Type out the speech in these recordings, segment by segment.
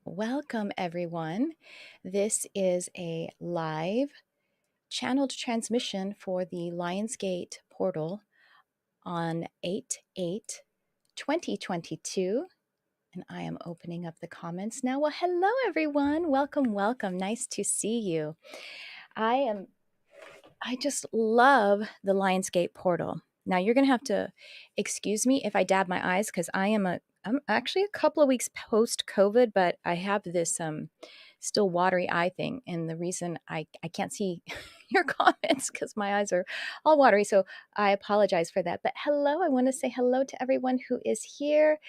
Welcome, everyone. This is a live channeled transmission for the Lionsgate portal on 8 2022. And I am opening up the comments now. Well, hello, everyone. Welcome, welcome. Nice to see you. I just love the Lionsgate portal. Now, you're going to have to excuse me if I dab my eyes because I'm actually a couple of weeks post COVID, but I have this still watery eye thing. And the reason I can't see your comments because my eyes are all watery. So I apologize for that. But hello, I want to say hello to everyone who is here.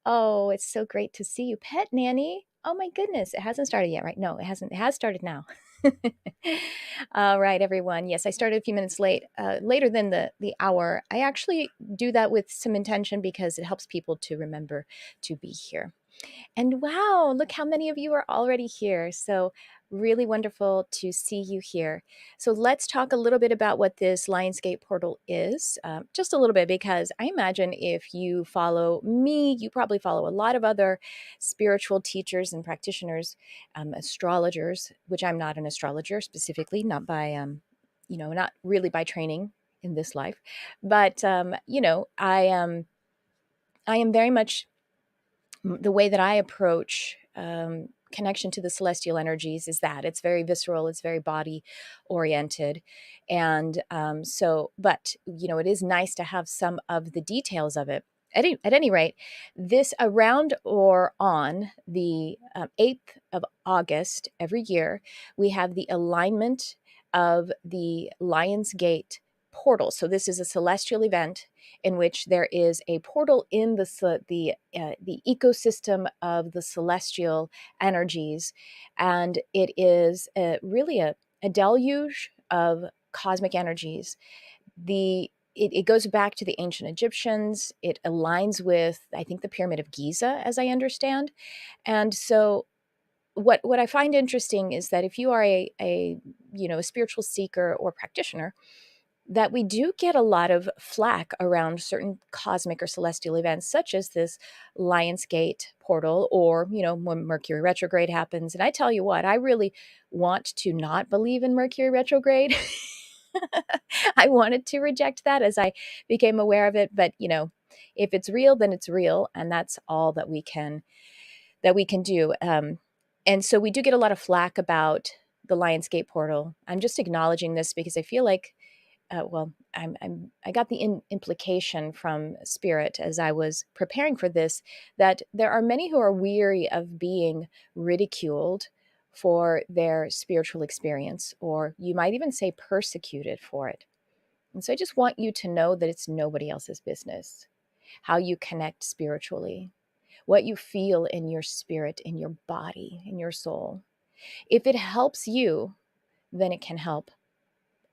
Oh, it's so great to see you. Pet Nanny. Oh my goodness. It hasn't started yet, right? No, it hasn't. It has started now. All right, everyone. Yes, I started a few minutes late, later than the hour. I actually do that with some intention because it helps people to remember to be here. And wow, look how many of you are already here. So, really wonderful to see you here. So, let's talk a little bit about what this Lionsgate portal is, just a little bit, because I imagine if you follow me, you probably follow a lot of other spiritual teachers and practitioners, astrologers, which I'm not an astrologer specifically, not by, not really by training in this life. But, I am very much the way that I approach connection to the celestial energies is that it's very visceral, it's very body oriented. And but it is nice to have some of the details of it. At any rate, this around or on the 8th of August every year, we have the alignment of the Lion's Gate portal. So this is a celestial event in which there is a portal in the ecosystem of the celestial energies, and it is really a deluge of cosmic energies. It goes back to the ancient Egyptians. It aligns with, I think, the Pyramid of Giza, as I understand. And so what I find interesting is that if you are a spiritual seeker or practitioner, that we do get a lot of flack around certain cosmic or celestial events, such as this Lionsgate portal, or, when Mercury retrograde happens. And I tell you what, I really want to not believe in Mercury retrograde. I wanted to reject that as I became aware of it. But, if it's real, then it's real. And that's all that we can do. And so we do get a lot of flack about the Lionsgate portal. I'm just acknowledging this because I feel like I got the implication from Spirit as I was preparing for this, that there are many who are weary of being ridiculed for their spiritual experience, or you might even say persecuted for it. And so I just want you to know that it's nobody else's business how you connect spiritually, what you feel in your spirit, in your body, in your soul. If it helps you, then it can help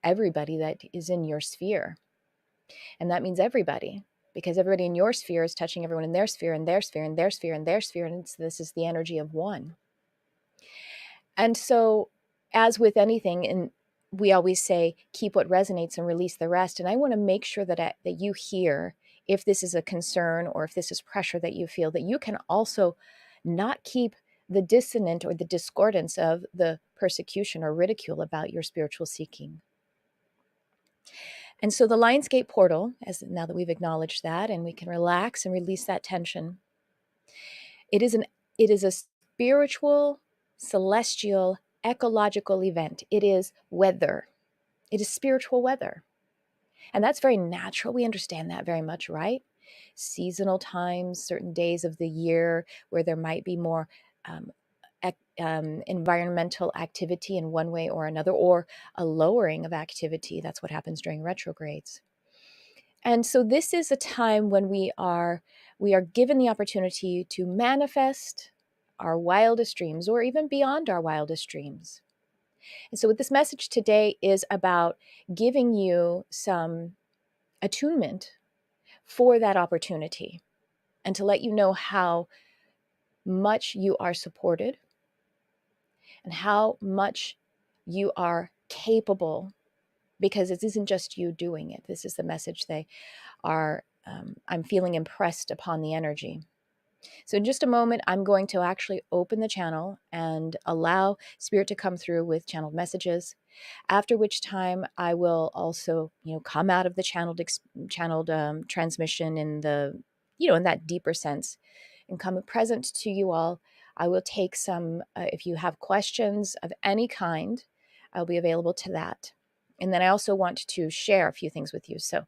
everybody that is in your sphere. And that means everybody, because everybody in your sphere is touching everyone in their sphere, and their sphere, and their sphere, and their sphere. And this is the energy of one. And so, as with anything, and we always say, keep what resonates and release the rest. And I want to make sure that you hear, if this is a concern or if this is pressure that you feel, that you can also not keep the dissonant or the discordance of the persecution or ridicule about your spiritual seeking. And so the Lionsgate portal, now that we've acknowledged that and we can relax and release that tension, it is a spiritual, celestial, ecological event. It is weather. It is spiritual weather. And that's very natural. We understand that very much, right? Seasonal times, certain days of the year where there might be more environmental activity in one way or another, or a lowering of activity. That's what happens during retrogrades. And so this is a time when we are given the opportunity to manifest our wildest dreams, or even beyond our wildest dreams. And so what this message today is about giving you some attunement for that opportunity, and to let you know how much you are supported and how much you are capable, because it isn't just you doing it. This is the message I'm feeling impressed upon the energy. So in just a moment, I'm going to actually open the channel and allow Spirit to come through with channeled messages. After which time, I will also, come out of the channeled transmission in the, in that deeper sense, and come present to you all. I will take some, if you have questions of any kind, I'll be available to that. And then I also want to share a few things with you. So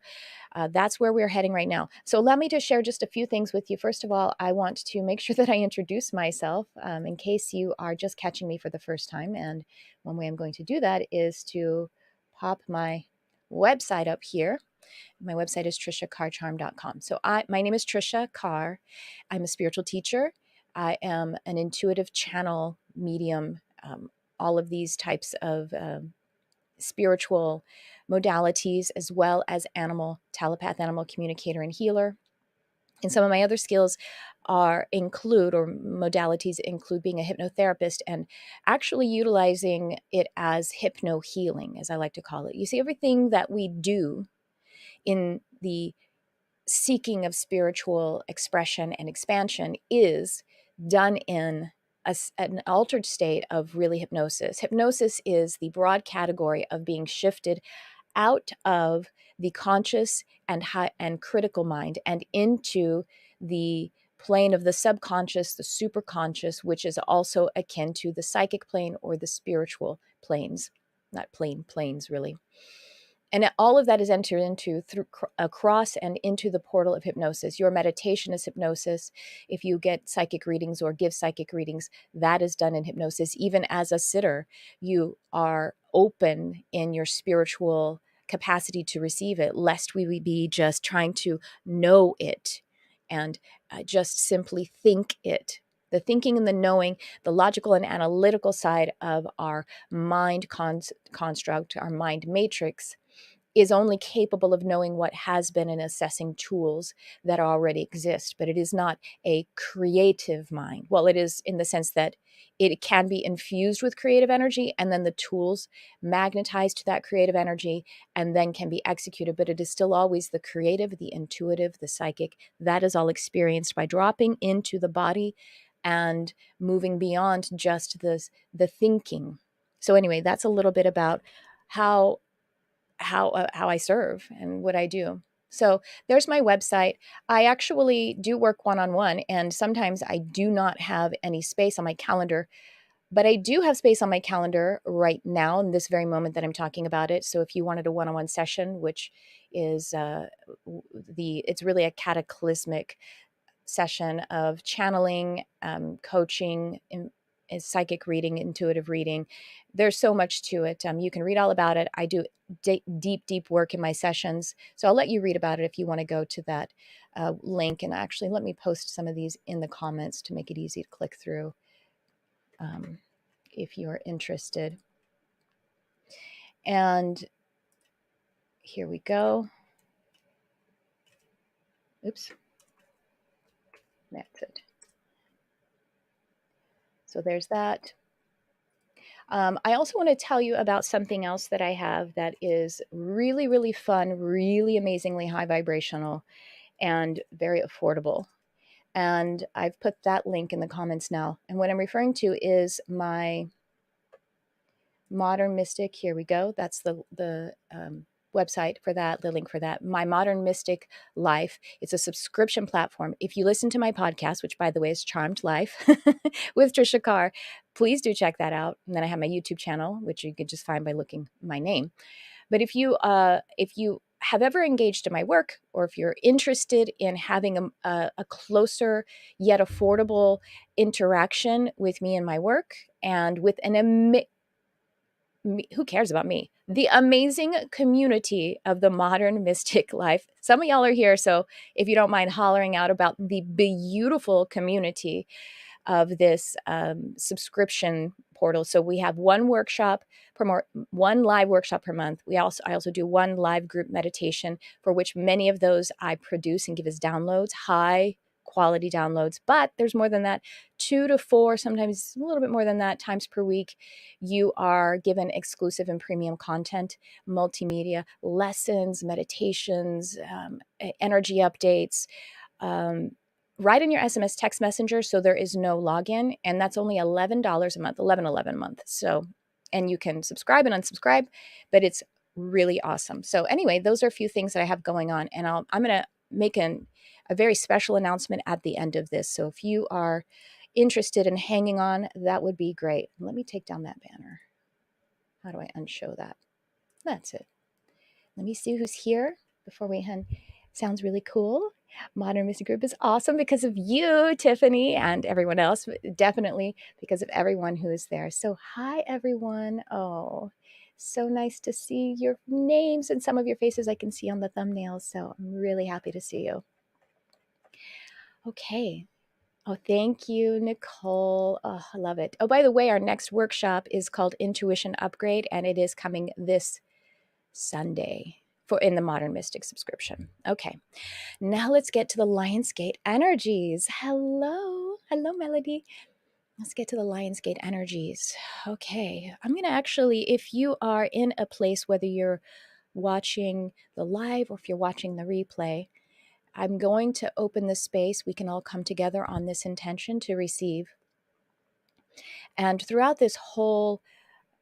that's where we're heading right now. So allow me to share just a few things with you. First of all, I want to make sure that I introduce myself in case you are just catching me for the first time. And one way I'm going to do that is to pop my website up here. My website is triciacarcharm.com. So my name is Tricia Carr. I'm a spiritual teacher. I am an intuitive channel medium, all of these types of spiritual modalities, as well as telepath, animal communicator, and healer. And some of my other skills modalities include being a hypnotherapist and actually utilizing it as hypno healing, as I like to call it. You see, everything that we do in the seeking of spiritual expression and expansion is done in an altered state of really hypnosis. Hypnosis is the broad category of being shifted out of the conscious and critical mind and into the plane of the subconscious, the superconscious, which is also akin to the psychic plane or the spiritual planes, not planes really. And all of that is entered into across and into the portal of hypnosis. Your meditation is hypnosis. If you get psychic readings or give psychic readings, that is done in hypnosis. Even as a sitter, you are open in your spiritual capacity to receive it, lest we be just trying to know it and just simply think it. The thinking and the knowing, the logical and analytical side of our mind construct, our mind matrix, is only capable of knowing what has been and assessing tools that already exist, but it is not a creative mind. Well, it is in the sense that it can be infused with creative energy, and then the tools magnetize to that creative energy and then can be executed, but it is still always the creative, the intuitive, the psychic. That is all experienced by dropping into the body and moving beyond just the thinking. So anyway, that's a little bit about how I serve and what I do. So there's my website. I actually do work one-on-one, and sometimes I do not have any space on my calendar, but I do have space on my calendar right now in this very moment that I'm talking about it. So if you wanted a one-on-one session, which is it's really a cataclysmic session of channeling, coaching, psychic reading, intuitive reading. There's so much to it. You can read all about it. I do deep work in my sessions. So I'll let you read about it if you want to go to that link. And actually, let me post some of these in the comments to make it easy to click through if you're interested. And here we go. Oops. That's it. So there's that. I also want to tell you about something else that I have that is really, really fun, really amazingly high vibrational, and very affordable. And I've put that link in the comments now. And what I'm referring to is my Modern Mystic. Here we go. That's the website for that, the link for that. My Modern Mystic Life. It's a subscription platform. If you listen to my podcast, which by the way is Charmed Life with Tricia Carr, please do check that out. And then I have my YouTube channel, which you could just find by looking my name. But if you have ever engaged in my work, or if you're interested in having a closer yet affordable interaction with me and my work, and with who cares about me? The amazing community of the Modern Mystic Life. Some of y'all are here, so if you don't mind hollering out about the beautiful community of this subscription portal. So we have one live workshop per month. I also do one live group meditation, for which many of those I produce and give as downloads, high quality downloads. But there's more than that, 2 to 4, sometimes a little bit more than that, times per week. You are given exclusive and premium content, multimedia, lessons, meditations, energy updates, right in your SMS text messenger, so there is no login, and that's only $11 a month, 11 a month. So, and you can subscribe and unsubscribe, but it's really awesome. So anyway, those are a few things that I have going on, and I'm going to make a very special announcement at the end of this. So if you are interested in hanging on, that would be great. Let me take down that banner. How do I unshow that? That's it. Let me see who's here before we end. Sounds really cool. Modern Mystic Group is awesome because of you, Tiffany, and everyone else. Definitely because of everyone who is there. So hi, everyone. Oh, so nice to see your names and some of your faces I can see on the thumbnails. So I'm really happy to see you. Okay. Oh, thank you, Nicole. Oh, I love it. Oh, by the way, our next workshop is called Intuition Upgrade, and it is coming this Sunday in the Modern Mystic subscription. Okay, now let's get to the Lionsgate energies. Hello, Melody. Let's get to the Lionsgate energies. Okay, I'm going to actually, if you are in a place, whether you're watching the live or if you're watching the replay, I'm going to open the space. We can all come together on this intention to receive. And throughout this whole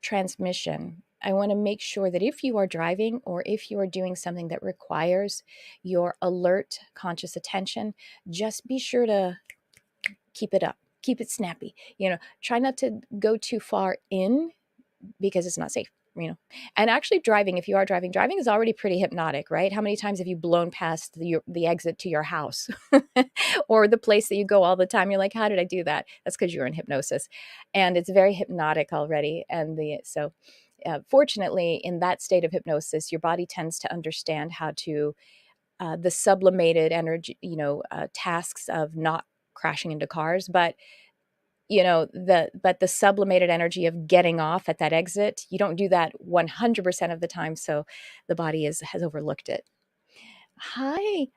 transmission, I want to make sure that if you are driving or if you are doing something that requires your alert, conscious attention, just be sure to keep it up, keep it snappy. Try not to go too far in because it's not safe. And actually driving, if you are driving is already pretty hypnotic, right? How many times have you blown past the exit to your house or the place that you go all the time? You're like, how did I do that? That's because you're in hypnosis, and it's very hypnotic already. And fortunately, in that state of hypnosis, your body tends to understand how to the sublimated energy, tasks of not crashing into cars, but the sublimated energy of getting off at that exit, you don't do that 100% of the time. So the body has overlooked it. Hi,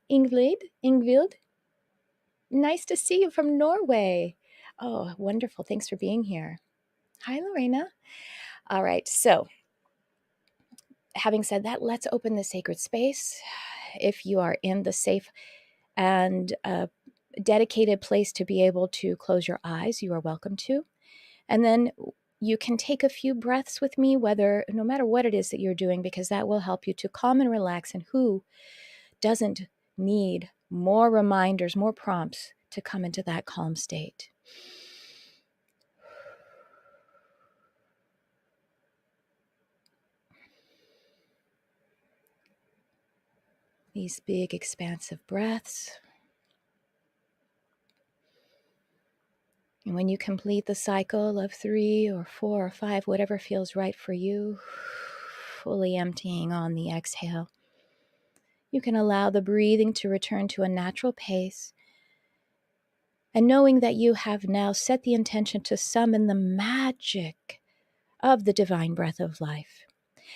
Ingvild. Nice to see you from Norway. Oh, wonderful. Thanks for being here. Hi, Lorena. All right. So having said that, let's open the sacred space. If you are in the safe and dedicated place to be able to close your eyes, you are welcome to. And then you can take a few breaths with me, no matter what it is that you're doing, because that will help you to calm and relax. And who doesn't need more reminders, more prompts to come into that calm state? These big, expansive breaths. And when you complete the cycle of 3 or 4 or 5, whatever feels right for you, fully emptying on the exhale, you can allow the breathing to return to a natural pace. And knowing that you have now set the intention to summon the magic of the divine breath of life,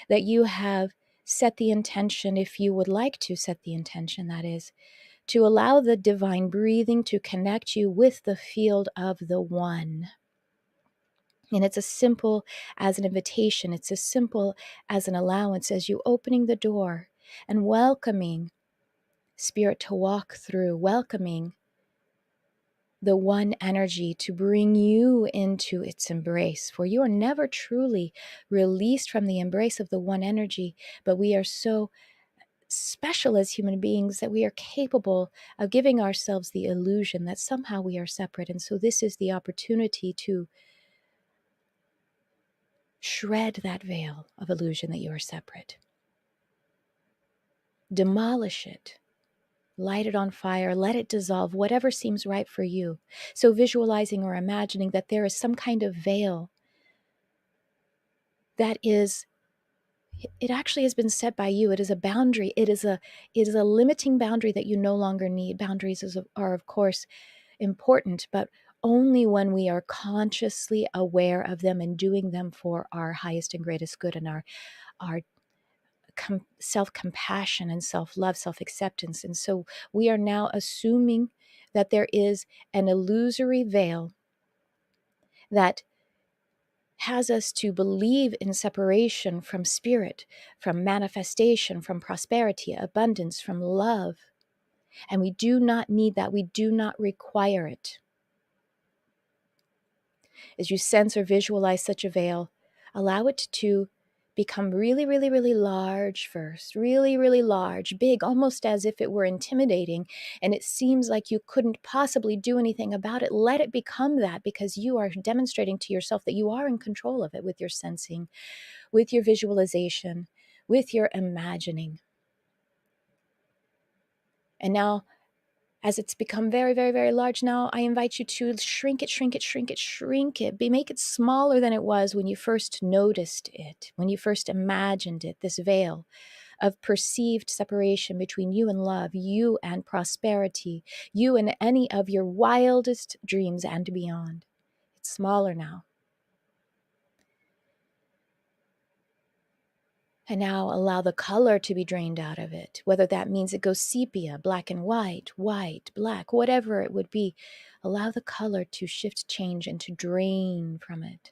that you have set the intention, if you would like to set the intention, that is, to allow the divine breathing to connect you with the field of the one. And it's as simple as an invitation. It's as simple as an allowance, as you opening the door and welcoming Spirit to walk through, welcoming the one energy to bring you into its embrace. For you are never truly released from the embrace of the one energy, but we are so special as human beings that we are capable of giving ourselves the illusion that somehow we are separate. And so this is the opportunity to shred that veil of illusion that you are separate. Demolish it. Light it on fire, let it dissolve, whatever seems right for you. So visualizing or imagining that there is some kind of veil that it actually has been set by you. It is a boundary. It is a limiting boundary that you no longer need. Boundaries are of course important, but only when we are consciously aware of them and doing them for our highest and greatest good and our self-compassion and self-love, self-acceptance. And so we are now assuming that there is an illusory veil that has us to believe in separation from spirit, from manifestation, from prosperity, abundance, from love. And we do not need that. We do not require it. As you sense or visualize such a veil, allow it to become really, really, really large first. Really, really large, big, almost as if it were intimidating. And it seems like you couldn't possibly do anything about it. Let it become that, because you are demonstrating to yourself that you are in control of it with your sensing, with your visualization, with your imagining. And now, as it's become very, very, very large now, I invite you to shrink it, shrink it, shrink it, shrink it. Make it smaller than it was when you first noticed it, when you first imagined it, this veil of perceived separation between you and love, you and prosperity, you and any of your wildest dreams and beyond. It's smaller now. And now allow the color to be drained out of it, whether that means it goes sepia, black and white, black, whatever it would be. Allow the color to shift, change, and to drain from it.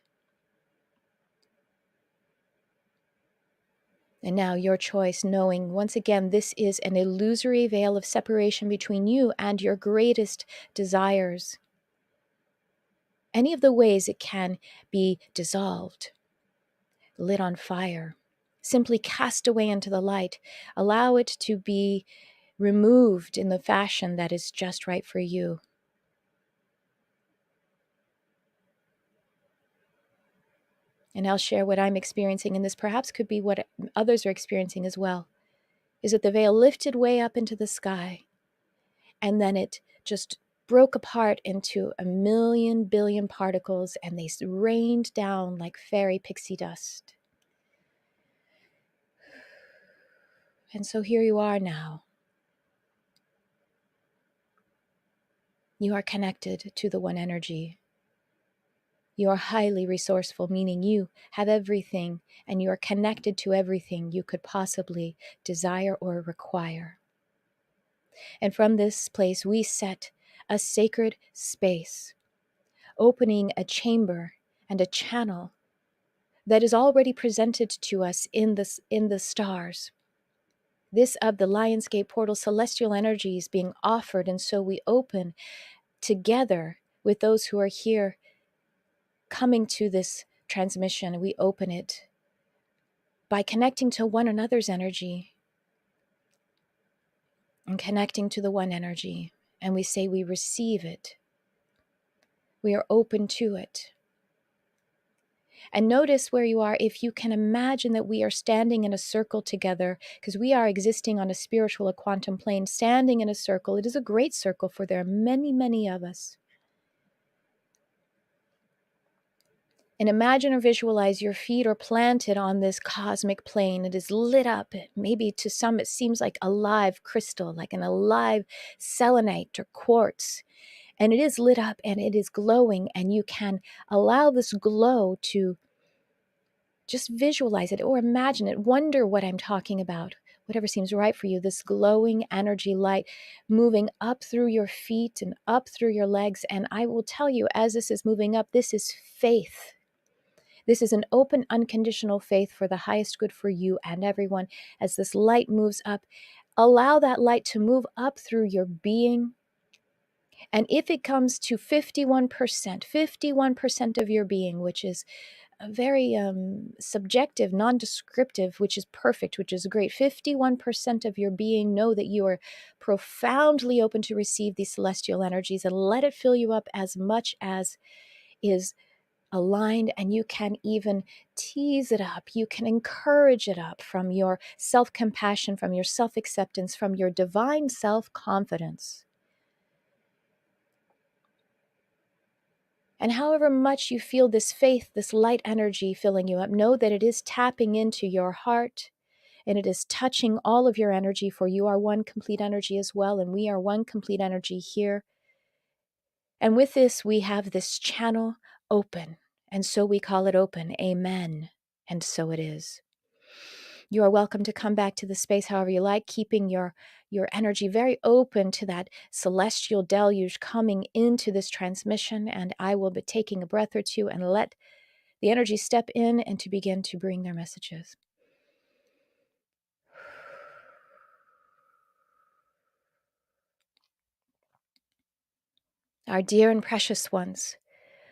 And now your choice, knowing once again, this is an illusory veil of separation between you and your greatest desires. Any of the ways it can be dissolved, lit on fire, simply cast away into the light. Allow it to be removed in the fashion that is just right for you. And I'll share what I'm experiencing, and this perhaps could be what others are experiencing as well, is that the veil lifted way up into the sky, and then it just broke apart into a million billion particles, and they rained down like fairy pixie dust. And so here you are now. You are connected to the one energy. You are highly resourceful, meaning you have everything, and you are connected to everything you could possibly desire or require. And from this place, we set a sacred space, opening a chamber and a channel that is already presented to us in the stars. This of the Lionsgate portal, celestial energies being offered, and so we open together with those who are here coming to this transmission. We open it by connecting to one another's energy and connecting to the one energy. And we say we receive it. We are open to it. And notice where you are, if you can imagine that we are standing in a circle together, because we are existing on a spiritual, a quantum plane, standing in a circle. It is a great circle, for there are many, many of us. And imagine or visualize your feet are planted on this cosmic plane. It is lit up. Maybe to some it seems like a live crystal, like an alive selenite or quartz. And it is lit up and it is glowing, and you can allow this glow to just visualize it or imagine it. Wonder what I'm talking about. Whatever seems right for you, this glowing energy light moving up through your feet and up through your legs. And I will tell you, as this is moving up, this is faith. This is an open, unconditional faith for the highest good for you and everyone. As this light moves up, allow that light to move up through your being. And if it comes to 51% of your being, which is a very subjective, non-descriptive, which is perfect, which is great. 51% of your being, know that you are profoundly open to receive these celestial energies, and let it fill you up as much as is aligned, and you can even tease it up. You can encourage it up from your self-compassion, from your self-acceptance, from your divine self-confidence. And however much you feel this faith, this light energy filling you up, know that it is tapping into your heart, and it is touching all of your energy, for you are one complete energy as well, and we are one complete energy here. And with this, we have this channel open, and so we call it open. Amen. And so it is. You are welcome to come back to the space however you like, keeping your energy very open to that celestial deluge coming into this transmission. And I will be taking a breath or two and let the energy step in and to begin to bring their messages. Our dear and precious ones,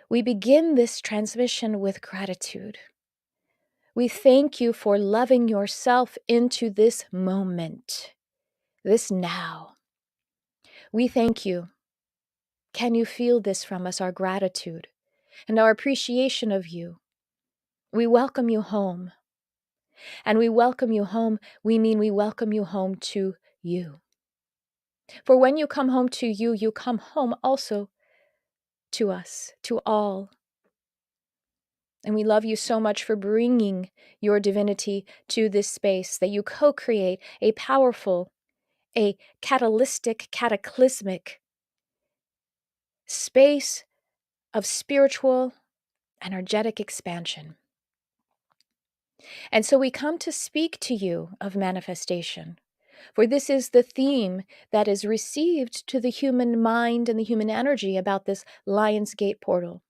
we begin this transmission with gratitude. We thank you for loving yourself into this moment, this now. We thank you. Can you feel this from us, our gratitude and our appreciation of you? We welcome you home. And we welcome you home, we mean we welcome you home to you. For when you come home to you, you come home also to us, to all. And we love you so much for bringing your divinity to this space, that you co-create a powerful, a catalytic, cataclysmic space of spiritual, energetic expansion. And so we come to speak to you of manifestation, for this is the theme that is received to the human mind and the human energy about this Lion's Gate portal.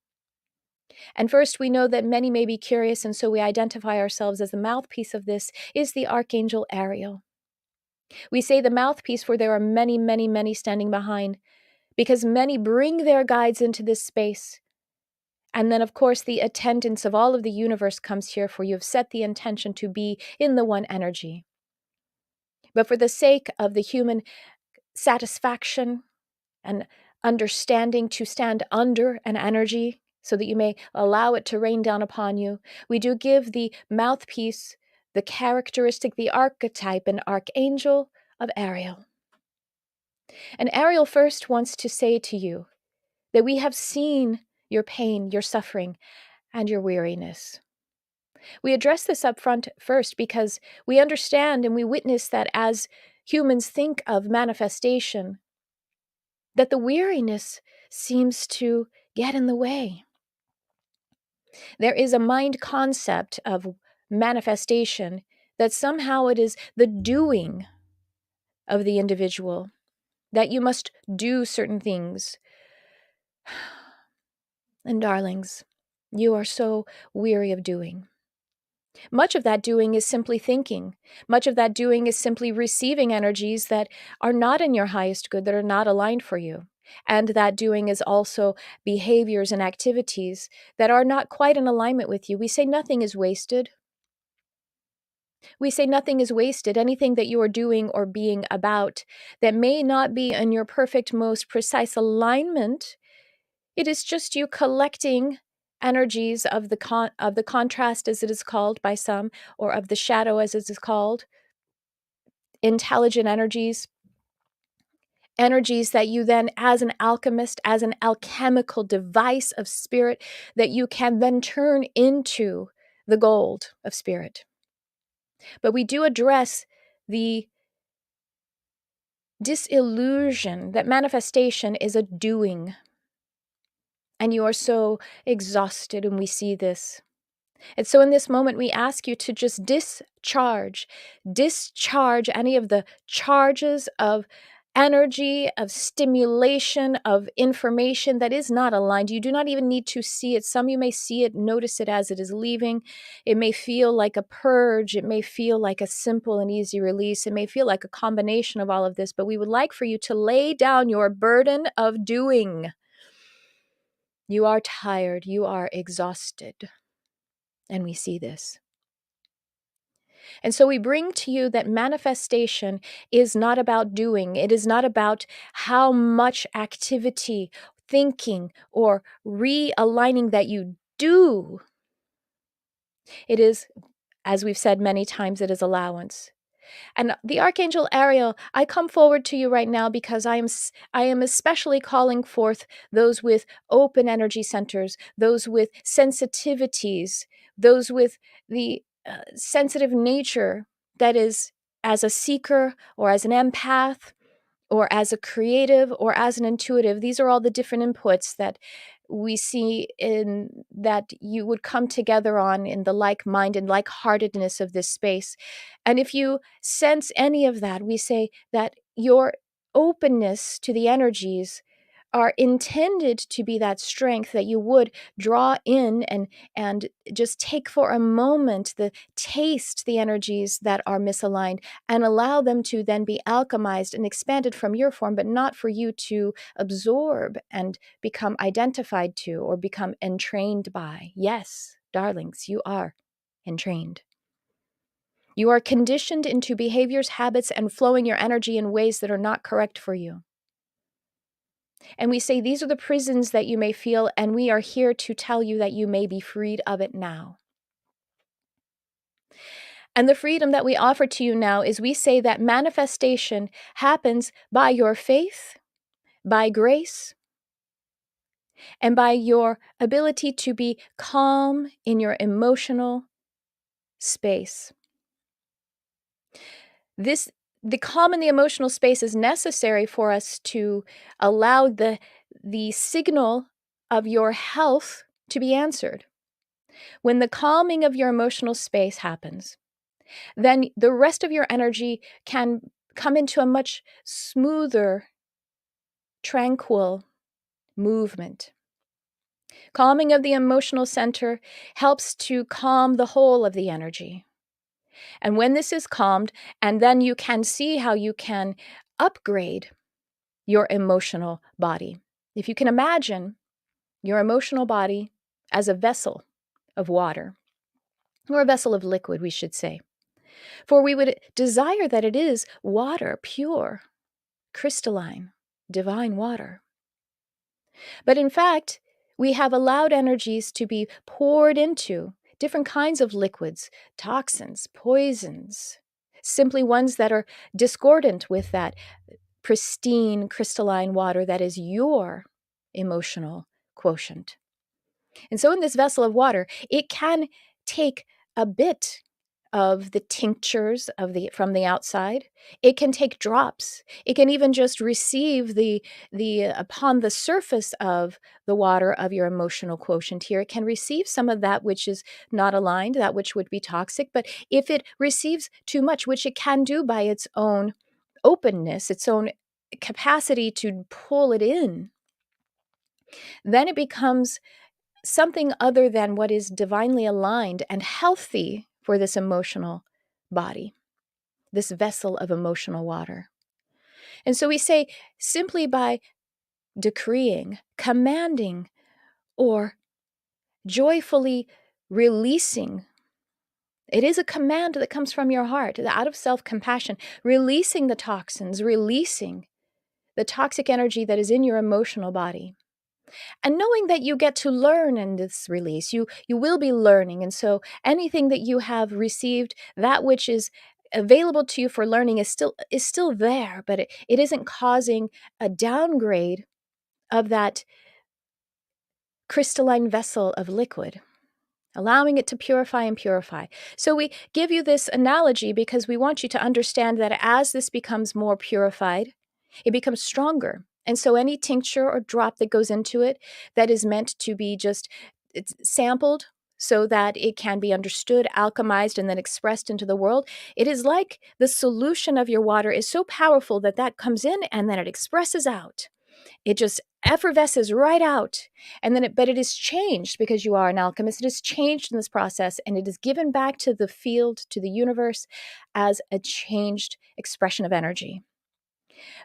And first, we know that many may be curious, and so we identify ourselves as the mouthpiece of this is the Archangel Ariel. We say the mouthpiece, for there are many, many, many standing behind, because many bring their guides into this space. And then, of course, the attendance of all of the universe comes here, for you have set the intention to be in the one energy. But for the sake of the human satisfaction and understanding to stand under an energy so that you may allow it to rain down upon you, we do give the mouthpiece, the characteristic, the archetype, an archangel of Ariel. And Ariel first wants to say to you that we have seen your pain, your suffering, and your weariness. We address this up front first because we understand and we witness that as humans think of manifestation, that the weariness seems to get in the way. There is a mind concept of manifestation that somehow it is the doing of the individual, that you must do certain things. And darlings, you are so weary of doing. Much of that doing is simply thinking. Much of that doing is simply receiving energies that are not in your highest good, that are not aligned for you. And that doing is also behaviors and activities that are not quite in alignment with you. We say nothing is wasted. We say nothing is wasted. Anything that you are doing or being about that may not be in your perfect, most precise alignment, it is just you collecting energies of the contrast, as it is called by some, or of the shadow, as it is called, intelligent energies, energies that you then, as an alchemist, as an alchemical device of spirit, that you can then turn into the gold of spirit. But we do address the disillusion that manifestation is a doing, and you are so exhausted, and we see this. And so in this moment, we ask you to just discharge any of the charges of energy, of stimulation, of information that is not aligned. You do not even need to see it. Some you may see it, notice it as it is leaving. It may feel like a purge. It may feel like a simple and easy release. It may feel like a combination of all of this, but we would like for you to lay down your burden of doing. You are tired. You are exhausted. And we see this. And so we bring to you that manifestation is not about doing. It is not about how much activity, thinking, or realigning that you do. It is, as we've said many times, it is allowance. And the Archangel Ariel, I come forward to you right now because I am especially calling forth those with open energy centers, those with sensitivities, those with the sensitive nature that is as a seeker or as an empath or as a creative or as an intuitive. These are all the different inputs that we see in that you would come together on in the like mind and like-heartedness of this space. And if you sense any of that, we say that your openness to the energies are intended to be that strength that you would draw in and just take for a moment taste the energies that are misaligned and allow them to then be alchemized and expanded from your form, but not for you to absorb and become identified to or become entrained by. Yes, darlings, you are entrained. You are conditioned into behaviors, habits, and flowing your energy in ways that are not correct for you. And we say, these are the prisons that you may feel, and we are here to tell you that you may be freed of it now. And the freedom that we offer to you now is we say that manifestation happens by your faith, by grace, and by your ability to be calm in your emotional space. The calm in the emotional space is necessary for us to allow the signal of your health to be answered. When the calming of your emotional space happens, then the rest of your energy can come into a much smoother, tranquil movement. Calming of the emotional center helps to calm the whole of the energy. And when this is calmed, and then you can see how you can upgrade your emotional body. If you can imagine your emotional body as a vessel of water, or a vessel of liquid, we should say. For we would desire that it is water, pure, crystalline, divine water. But in fact, we have allowed energies to be poured into different kinds of liquids, toxins, poisons, simply ones that are discordant with that pristine, crystalline water that is your emotional quotient. And so in this vessel of water, it can take a bit of the tinctures from the outside. It can take drops. It can even just receive the upon the surface of the water of your emotional quotient here. It can receive some of that which is not aligned, that which would be toxic. But if it receives too much, which it can do by its own openness, its own capacity to pull it in, then it becomes something other than what is divinely aligned and healthy for this emotional body, this vessel of emotional water. And so we say, simply by decreeing, commanding, or joyfully releasing, it is a command that comes from your heart, out of self-compassion, releasing the toxins, releasing the toxic energy that is in your emotional body. And knowing that you get to learn in this release, you will be learning. And so anything that you have received, that which is available to you for learning is still there, but it isn't causing a downgrade of that crystalline vessel of liquid, allowing it to purify and purify. So we give you this analogy because we want you to understand that as this becomes more purified, it becomes stronger. And so any tincture or drop that goes into it that is meant to be it's sampled so that it can be understood, alchemized, and then expressed into the world, it is like the solution of your water is so powerful that comes in and then it expresses out. It just effervesces right out. And then but it is changed because you are an alchemist. It is changed in this process and it is given back to the field, to the universe, as a changed expression of energy.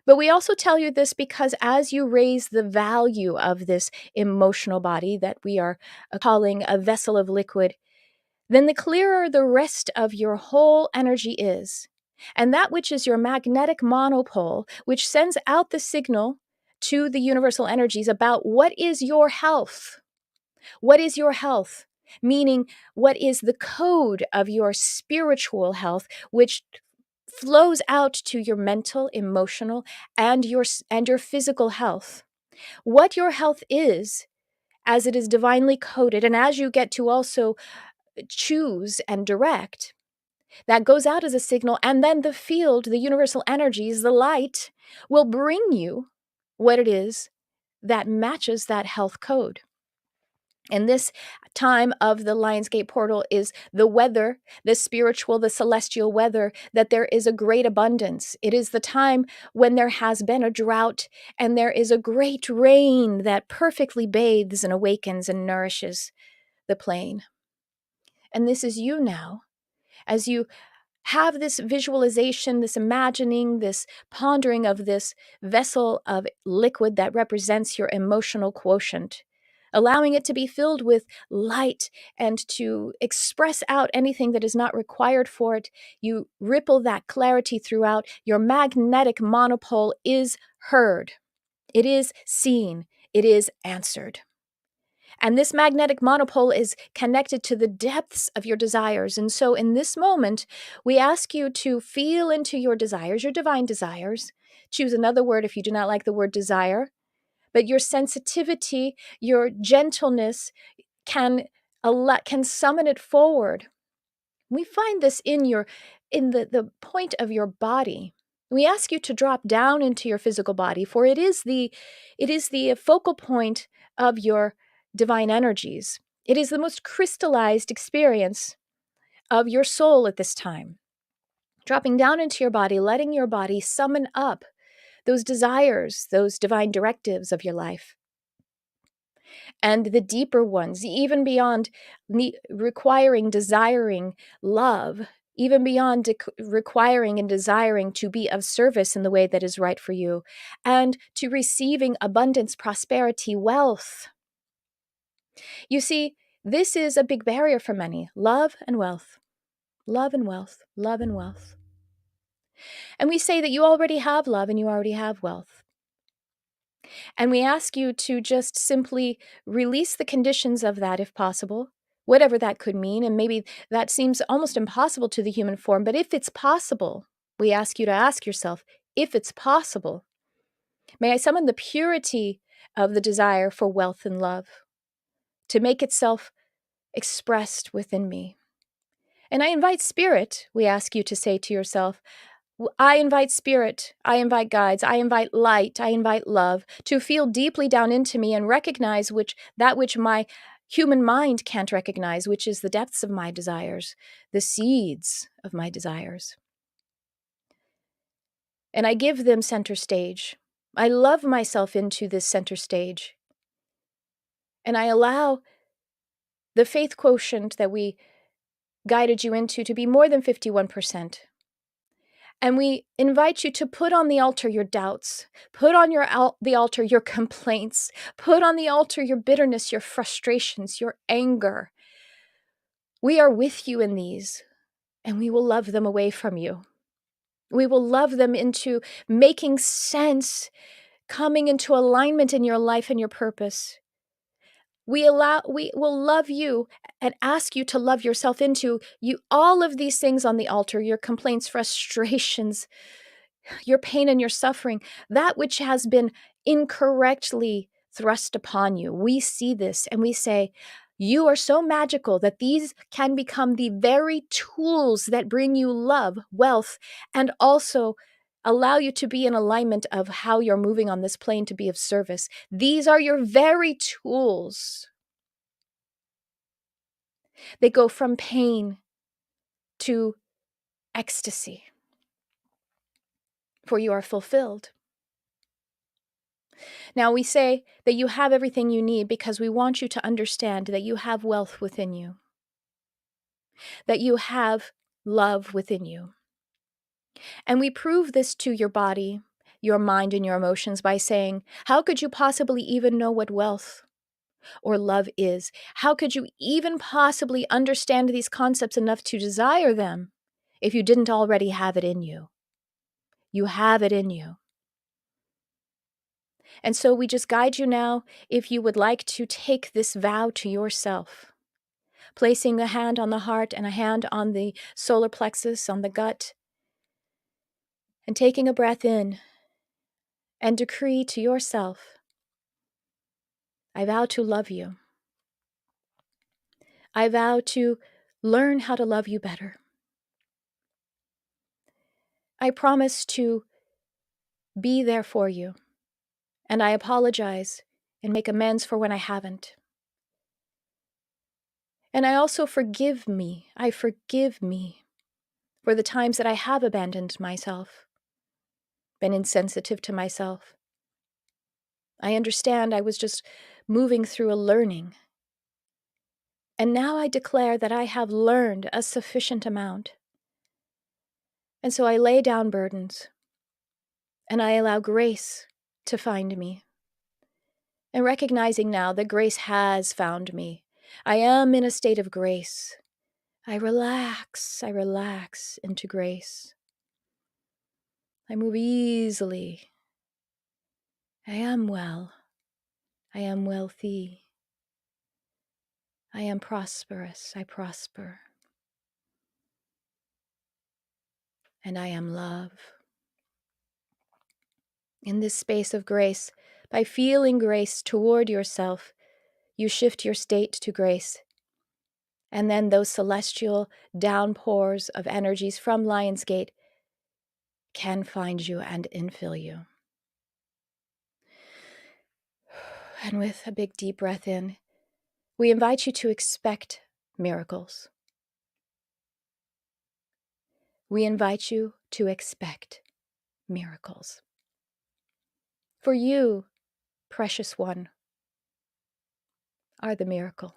But we also tell you this because as you raise the value of this emotional body that we are calling a vessel of liquid, then the clearer the rest of your whole energy is. And that which is your magnetic monopole, which sends out the signal to the universal energies about what is your health. What is your health? Meaning, what is the code of your spiritual health, which flows out to your mental, emotional, and your physical health. What your health is, as it is divinely coded, and as you get to also choose and direct, that goes out as a signal, and then the field, the universal energies, the light, will bring you what it is that matches that health code. And this time of the Lionsgate portal is the weather, the spiritual, the celestial weather, that there is a great abundance. It is the time when there has been a drought and there is a great rain that perfectly bathes and awakens and nourishes the plain. And this is you now, as you have this visualization, this imagining, this pondering of this vessel of liquid that represents your emotional quotient, allowing it to be filled with light and to express out anything that is not required for it. You ripple that clarity throughout. Your magnetic monopole is heard, it is seen, it is answered. And this magnetic monopole is connected to the depths of your desires. And so in this moment, we ask you to feel into your desires, your divine desires. Choose another word if you do not like the word desire. But your sensitivity, your gentleness can summon it forward. We find this in the point of your body. We ask you to drop down into your physical body, for it is the focal point of your divine energies. It is the most crystallized experience of your soul at this time. Dropping down into your body, letting your body summon up those desires, those divine directives of your life. And the deeper ones, even beyond desiring love, even beyond requiring and desiring to be of service in the way that is right for you, and to receiving abundance, prosperity, wealth. You see, this is a big barrier for many: love and wealth, love and wealth, love and wealth. And we say that you already have love and you already have wealth. And we ask you to just simply release the conditions of that if possible, whatever that could mean. And maybe that seems almost impossible to the human form, but if it's possible, we ask you to ask yourself, if it's possible, may I summon the purity of the desire for wealth and love to make itself expressed within me. And I invite spirit, we ask you to say to yourself, I invite spirit, I invite guides, I invite light, I invite love to feel deeply down into me and recognize that which my human mind can't recognize, which is the depths of my desires, the seeds of my desires. And I give them center stage. I love myself into this center stage. And I allow the faith quotient that we guided you into to be more than 51%. And we invite you to put on the altar your doubts, put on the altar your complaints, put on the altar your bitterness, your frustrations, your anger. We are with you in these, and we will love them away from you. We will love them into making sense, coming into alignment in your life and your purpose. We will love you and ask you to love yourself into you. All of these things on the altar, your complaints, frustrations, your pain and your suffering, that which has been incorrectly thrust upon you. We see this and we say, you are so magical that these can become the very tools that bring you love, wealth, and also allow you to be in alignment of how you're moving on this plane to be of service. These are your very tools. They go from pain to ecstasy, for you are fulfilled. Now, we say that you have everything you need because we want you to understand that you have wealth within you, that you have love within you. And we prove this to your body, your mind, and your emotions by saying, how could you possibly even know what wealth or love is? How could you even possibly understand these concepts enough to desire them if you didn't already have it in you? You have it in you. And so we just guide you now, if you would like to take this vow to yourself, placing a hand on the heart and a hand on the solar plexus, on the gut, and taking a breath in and decree to yourself, I vow to love you. I vow to learn how to love you better. I promise to be there for you, and I apologize and make amends for when I haven't. And I also forgive me. I forgive me for the times that I have abandoned myself, been insensitive to myself. I understand I was just moving through a learning. And now I declare that I have learned a sufficient amount. And so I lay down burdens, and I allow grace to find me. And recognizing now that grace has found me, I am in a state of grace. I relax into grace. I move easily. I am well. I am wealthy. I am prosperous. I prosper. And I am love. In this space of grace, by feeling grace toward yourself, you shift your state to grace. And then those celestial downpours of energies from Lionsgate can find you and infill you. And with a big deep breath in, we invite you to expect miracles. We invite you to expect miracles. For you, precious one, are the miracle.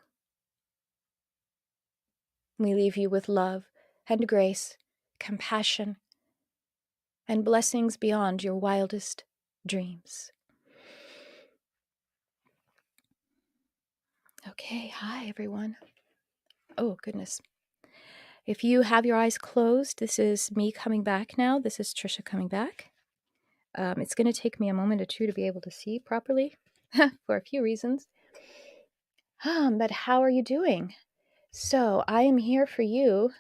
We leave you with love and grace, compassion, and blessings beyond your wildest dreams. Okay, hi everyone. Oh, goodness. If you have your eyes closed, this is me coming back now. This is Tricia coming back. It's going to take me a moment or two to be able to see properly for a few reasons. But how are you doing? So I am here for you.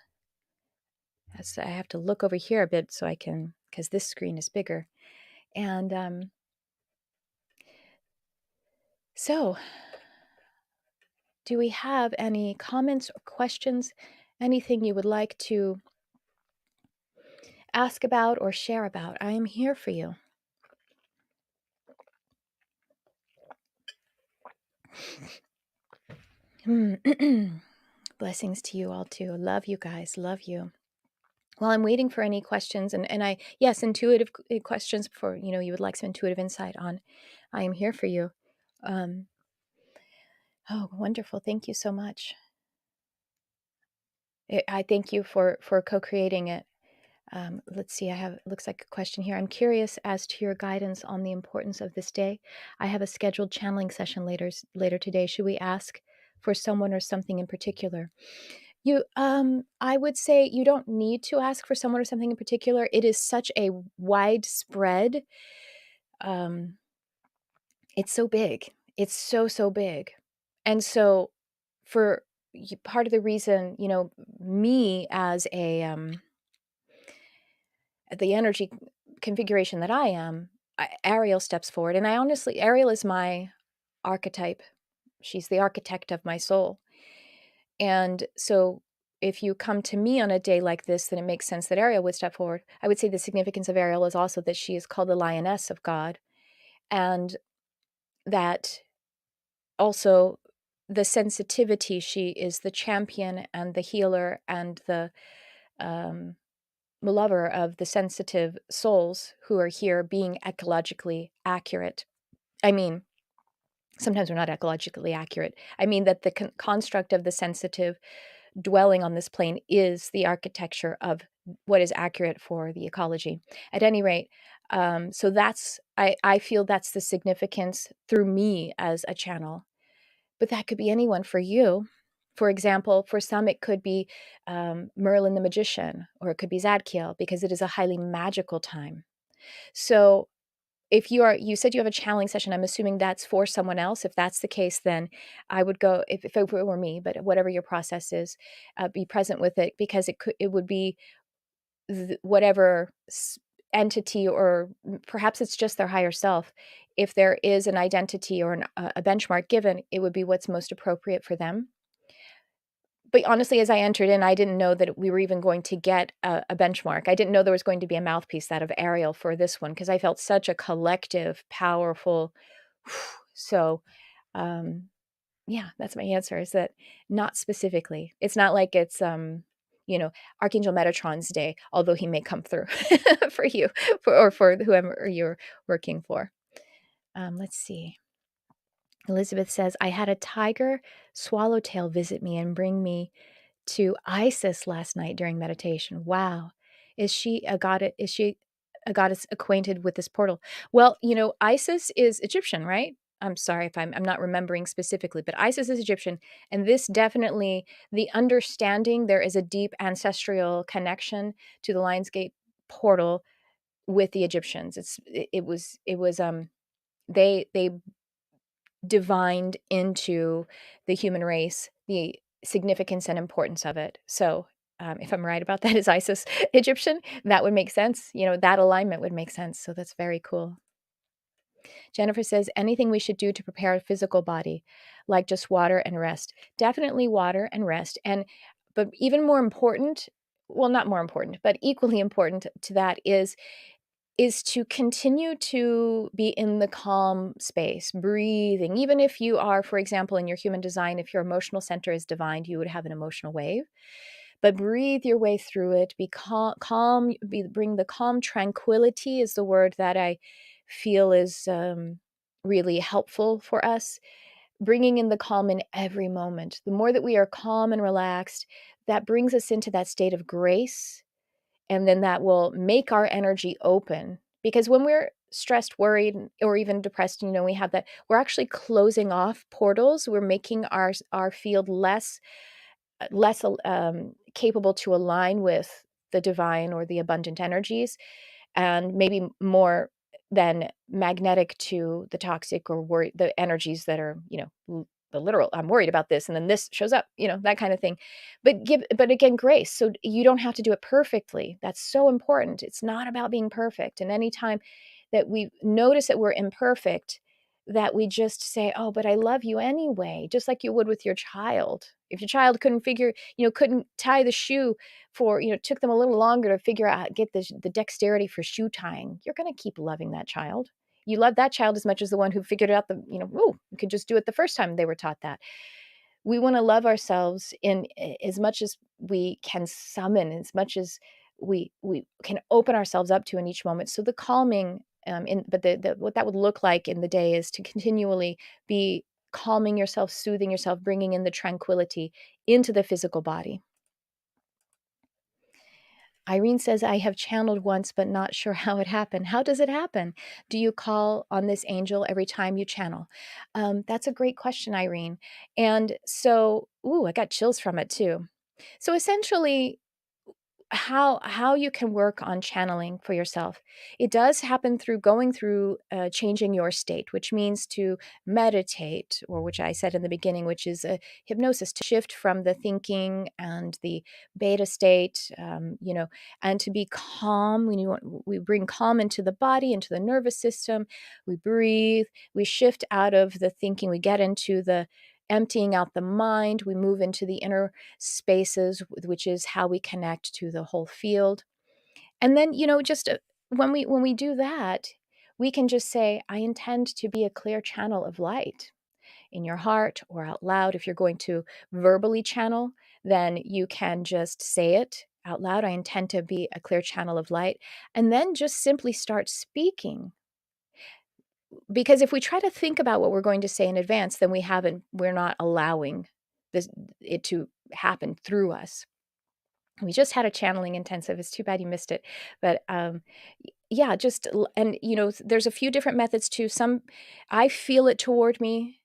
I have to look over here a bit so I can, because this screen is bigger. And so do we have any comments or questions? Anything you would like to ask about or share about? I am here for you. Blessings to you all too. Love you guys. Love you. While I'm waiting for any questions and yes, intuitive questions for, you would like some intuitive insight on, I am here for you. Oh, wonderful. Thank you so much. I thank you for co-creating it. Let's see, looks like a question here. I'm curious as to your guidance on the importance of this day. I have a scheduled channeling session later today. Should we ask for someone or something in particular? I would say you don't need to ask for someone or something in particular. It is such a widespread, it's so big. It's so big. And so for part of the reason, me as the energy configuration that I am, Ariel steps forward. And Ariel is my archetype. She's the architect of my soul. And so if you come to me on a day like this, then it makes sense that Ariel would step forward. I would say the significance of Ariel is also that she is called the lioness of God. And that also the sensitivity, she is the champion and the healer and the lover of the sensitive souls who are here being ecologically accurate. I mean, sometimes we're not ecologically accurate. I mean that the construct of the sensitive dwelling on this plane is the architecture of what is accurate for the ecology. At any rate, so I feel that's the significance through me as a channel. But that could be anyone for you. For example, for some, it could be Merlin the magician, or it could be Zadkiel, because it is a highly magical time. So if you said you have a channeling session, I'm assuming that's for someone else. If that's the case, then I would go, if it were me, but whatever your process is, be present with it, because it would be whatever entity, or perhaps it's just their higher self. If there is an identity or a benchmark given, it would be what's most appropriate for them. But honestly, as I entered in, I didn't know that we were even going to get a benchmark. I didn't know there was going to be a mouthpiece, that of Ariel, for this one, because I felt such a collective, powerful. So Yeah, that's my answer, is that not specifically. It's not like it's, Archangel Metatron's day, although he may come through for you, or for whoever you're working for. Let's see. Elizabeth says, I had a tiger swallowtail visit me and bring me to Isis last night during meditation. Wow. Is she a goddess? Is she a goddess acquainted with this portal? Well, Isis is Egyptian, right? I'm sorry if I'm not remembering specifically, but Isis is Egyptian. And this definitely, the understanding, there is a deep ancestral connection to the Lionsgate portal with the Egyptians. They divined into the human race the significance and importance of it. So, if I'm right about that, is Isis Egyptian? That would make sense. That alignment would make sense. So that's very cool. Jennifer says, anything we should do to prepare a physical body, like just water and rest. Definitely water and rest. But even more important, well, not more important, but equally important to that is to continue to be in the calm space, breathing. Even if you are, for example, in your human design, if your emotional center is divine, you would have an emotional wave. But breathe your way through it. Be calm. Bring the calm. Tranquility is the word that I feel is really helpful for us. Bringing in the calm in every moment. The more that we are calm and relaxed, that brings us into that state of grace, and then that will make our energy open. Because when we're stressed, worried, or even depressed, we have that, we're actually closing off portals. We're making our field less capable to align with the divine or the abundant energies, and maybe more than magnetic to the toxic or the energies that are, the literal, I'm worried about this, and then this shows up, that kind of thing. But again, grace. So you don't have to do it perfectly. That's so important. It's not about being perfect. And anytime that we notice that we're imperfect, that we just say, oh, but I love you anyway, just like you would with your child. If your child couldn't tie the shoe took them a little longer to figure out, get the dexterity for shoe tying, you're going to keep loving that child. You love that child as much as the one who figured out you could just do it the first time they were taught that. We want to love ourselves in as much as we can summon, as much as we can open ourselves up to in each moment. So the calming, but what that would look like in the day is to continually be calming yourself, soothing yourself, bringing in the tranquility into the physical body. Irene says, I have channeled once, but not sure how it happened. How does it happen? Do you call on this angel every time you channel? That's a great question, Irene. And so, I got chills from it too. So essentially, how you can work on channeling for yourself. It does happen through going through changing your state, which means to meditate, or which I said in the beginning, which is a hypnosis, to shift from the thinking and the beta state, and to be calm. We bring calm into the body, into the nervous system. We breathe. We shift out of the thinking. We get into the emptying out the mind. We move into the inner spaces, which is how we connect to the whole field. And then, just when we do that, we can just say, I intend to be a clear channel of light in your heart or out loud. If you're going to verbally channel, then you can just say it out loud. I intend to be a clear channel of light. And then just simply start speaking. Because if we try to think about what we're going to say in advance, then we're not allowing it to happen through us. We just had a channeling intensive. It's too bad you missed it. But yeah, there's a few different methods too. I feel it toward me.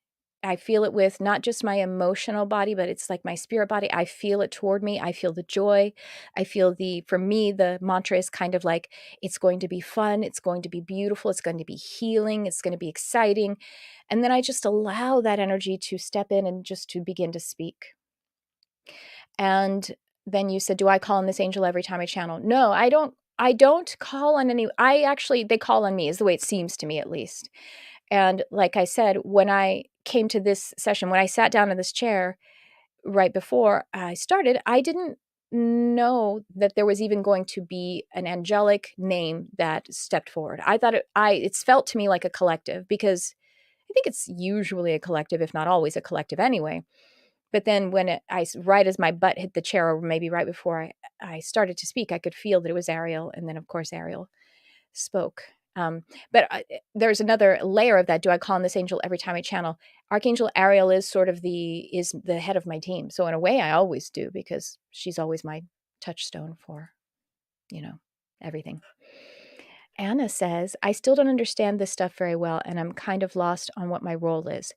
I feel it with not just my emotional body, but it's like my spirit body. I feel it toward me. I feel the joy. For me, the mantra is kind of like, it's going to be fun. It's going to be beautiful. It's going to be healing. It's going to be exciting. And then I just allow that energy to step in and just to begin to speak. And then you said, do I call on this angel every time I channel? No, I don't call on any. They call on me, is the way it seems to me, at least. And like I said, when I came to this session, when I sat down in this chair right before I started, I didn't know that there was even going to be an angelic name that stepped forward. I thought it's felt to me like a collective, because think it's usually a collective, if not always a collective anyway. But then when right as my butt hit the chair, or maybe right before I started to speak, I could feel that it was Ariel. And then, of course, Ariel spoke. But there's another layer of that. Do I call on this angel every time I channel? Archangel Ariel is sort of is the head of my team. So in a way, I always do, because she's always my touchstone for, everything. Anna says, I still don't understand this stuff very well, and I'm kind of lost on what my role is.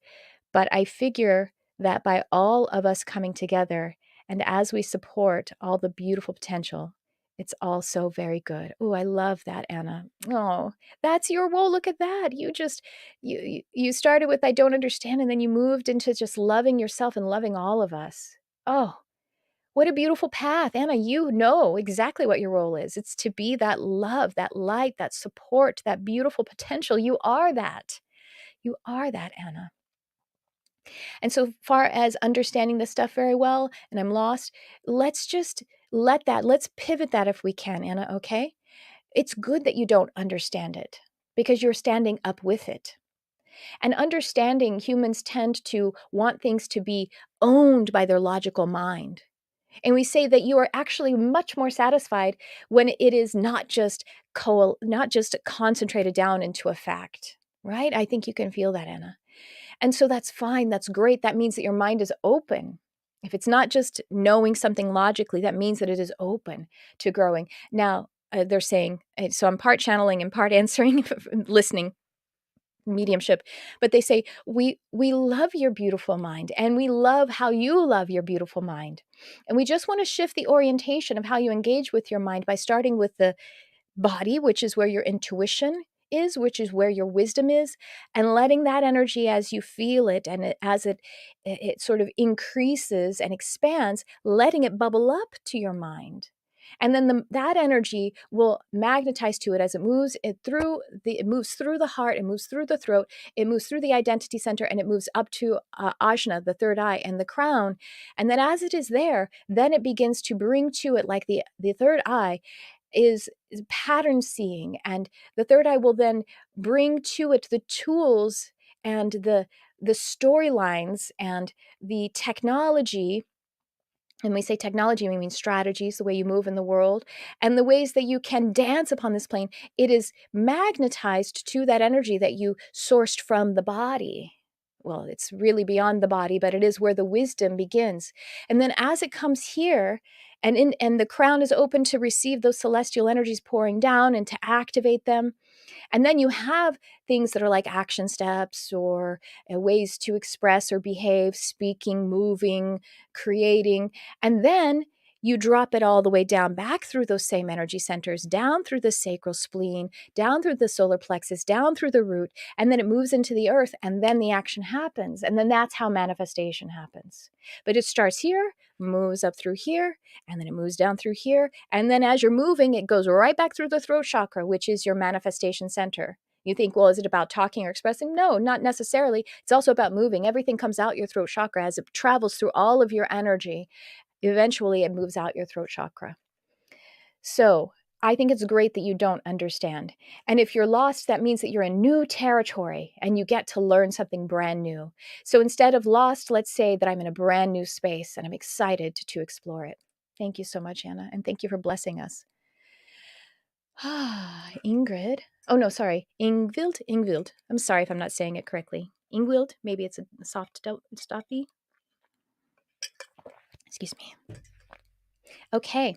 But I figure that by all of us coming together, and as we support all the beautiful potential, it's all so very good. Oh, I love that, Anna. Oh, that's your role. Look at that. You started with I don't understand, and then you moved into just loving yourself and loving all of us. Oh, what a beautiful path. Anna, you know exactly what your role is. It's to be that love, that light, that support, that beautiful potential. You are that. You are that, Anna. And so far as understanding this stuff very well, and I'm lost, let's just let's pivot that if we can, Anna, okay? It's good that you don't understand it, because you're standing up with it. And understanding, humans tend to want things to be owned by their logical mind. And we say that you are actually much more satisfied when it is not just concentrated down into a fact, right? I think you can feel that, Anna. And so that's fine. That's great. That means that your mind is open. If it's not just knowing something logically, that means that it is open to growing. Now, they're saying, so I'm part channeling and part answering, listening, mediumship, but they say, we love your beautiful mind, and we love how you love your beautiful mind. And we just want to shift the orientation of how you engage with your mind by starting with the body, which is where your intuition is, which is where your wisdom is, and letting that energy, as you feel it and as it sort of increases and expands, letting it bubble up to your mind. And then that energy will magnetize to it as it moves it moves through the heart, it moves through the throat, it moves through the identity center, and it moves up to Ajna, the third eye, and the crown. And then as it is there, then it begins to bring to it, like the third eye is pattern seeing, and the third eye will then bring to it the tools and the storylines and the technology. And we say technology, we mean strategies, the way you move in the world, and the ways that you can dance upon this plane. It is magnetized to that energy that you sourced from the body. Well, it's really beyond the body, but it is where the wisdom begins. And then as it comes here, and the crown is open to receive those celestial energies pouring down and to activate them. And then you have things that are like action steps, or ways to express or behave, speaking, moving, creating. And then you drop it all the way down, back through those same energy centers, down through the sacral spleen, down through the solar plexus, down through the root, and then it moves into the earth, and then the action happens. And then that's how manifestation happens. But it starts here, moves up through here, and then it moves down through here. And then as you're moving, it goes right back through the throat chakra, which is your manifestation center. You think, well, is it about talking or expressing? No, not necessarily. It's also about moving. Everything comes out your throat chakra as it travels through all of your energy. Eventually, it moves out your throat chakra. So I think it's great that you don't understand. And if you're lost, that means that you're in new territory and you get to learn something brand new. So instead of lost, let's say that I'm in a brand new space and I'm excited to explore it. Thank you so much, Anna. And thank you for blessing us. Ingrid. Oh, no, sorry. Ingvild. I'm sorry if I'm not saying it correctly. Ingvild. Maybe it's a soft E. Excuse me. Okay.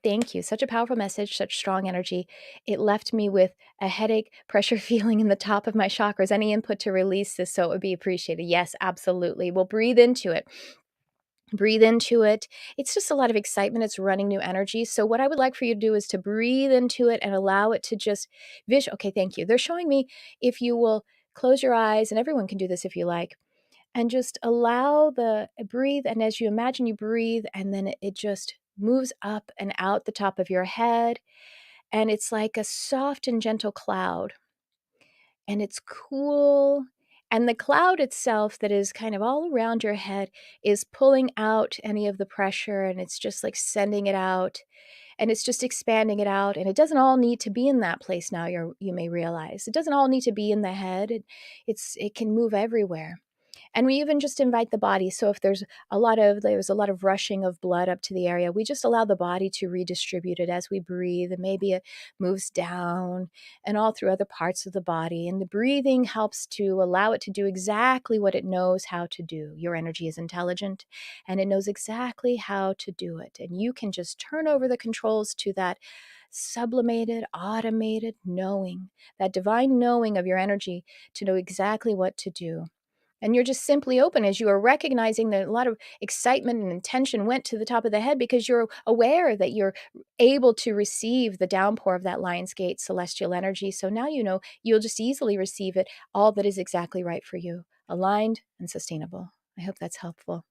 Thank you. Such a powerful message, such strong energy. It left me with a headache, pressure feeling in the top of my chakras. Any input to release this, so it would be appreciated. Yes, absolutely. We'll breathe into it. Breathe into it. It's just a lot of excitement. It's running new energy. So what I would like for you to do is to breathe into it and allow it to just Okay, thank you. They're showing me, if you will close your eyes, and everyone can do this if you like, and just breathe. And as you imagine, you breathe, and then it just moves up and out the top of your head. And it's like a soft and gentle cloud. And it's cool. And the cloud itself, that is kind of all around your head, is pulling out any of the pressure, and it's just like sending it out. and it's just expanding it out. And it doesn't all need to be in that place now. You may realize it doesn't all need to be in the head. It can move everywhere. And we even just invite the body. So if there's a lot of rushing of blood up to the area, we just allow the body to redistribute it as we breathe. And maybe it moves down and all through other parts of the body. And the breathing helps to allow it to do exactly what it knows how to do. Your energy is intelligent and it knows exactly how to do it. And you can just turn over the controls to that sublimated, automated knowing, that divine knowing of your energy to know exactly what to do. And you're just simply open as you are recognizing that a lot of excitement and intention went to the top of the head because you're aware that you're able to receive the downpour of that Lion's Gate celestial energy. So now you know you'll just easily receive it, all that is exactly right for you, aligned and sustainable. I hope that's helpful.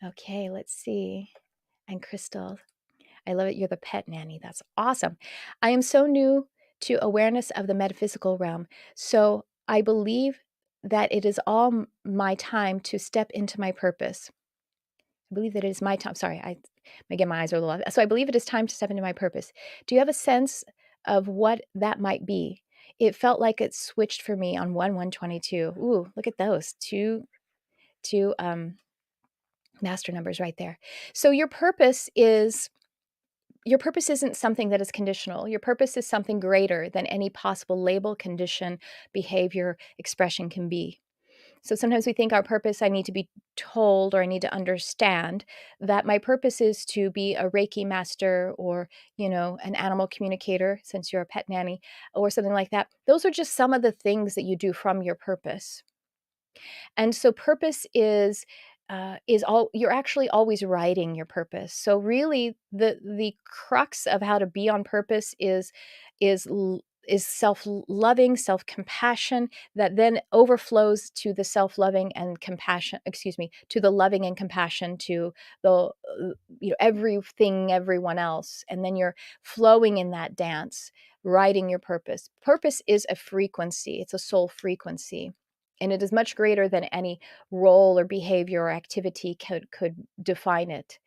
Okay, let's see. And Crystal, I love it. You're the pet nanny. That's awesome. I am so new to awareness of the metaphysical realm. So I believe that it is all my time to step into my purpose. I believe that it is my time. Sorry, again, my eyes are a little off. So I believe it is time to step into my purpose. Do you have a sense of what that might be? It felt like it switched for me on 1/1/22. Ooh, look at those two master numbers right there. So your purpose isn't something that is conditional. Your purpose is something greater than any possible label, condition, behavior, expression can be. So sometimes we think our purpose, I need to be told or I need to understand that my purpose is to be a Reiki master or, an animal communicator, since you're a pet nanny or something like that. Those are just some of the things that you do from your purpose. And so purpose is all you're actually always writing your purpose. So really the crux of how to be on purpose is is self-loving, self-compassion that then overflows to the self-loving and compassion, excuse me, to the loving and compassion to the everything, everyone else. And then you're flowing in that dance, writing your purpose. Purpose is a frequency. It's a soul frequency. And it is much greater than any role or behavior or activity could define it.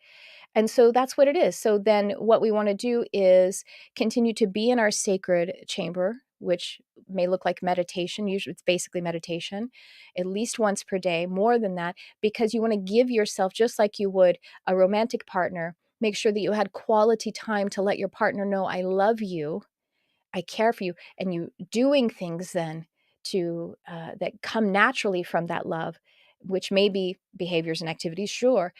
And so that's what it is. So then what we want to do is continue to be in our sacred chamber, which may look like meditation. Usually it's basically meditation, at least once per day, more than that, because you want to give yourself, just like you would a romantic partner, make sure that you had quality time to let your partner know, I love you, I care for you, and you doing things then to that come naturally from that love, which may be behaviors and activities, sure,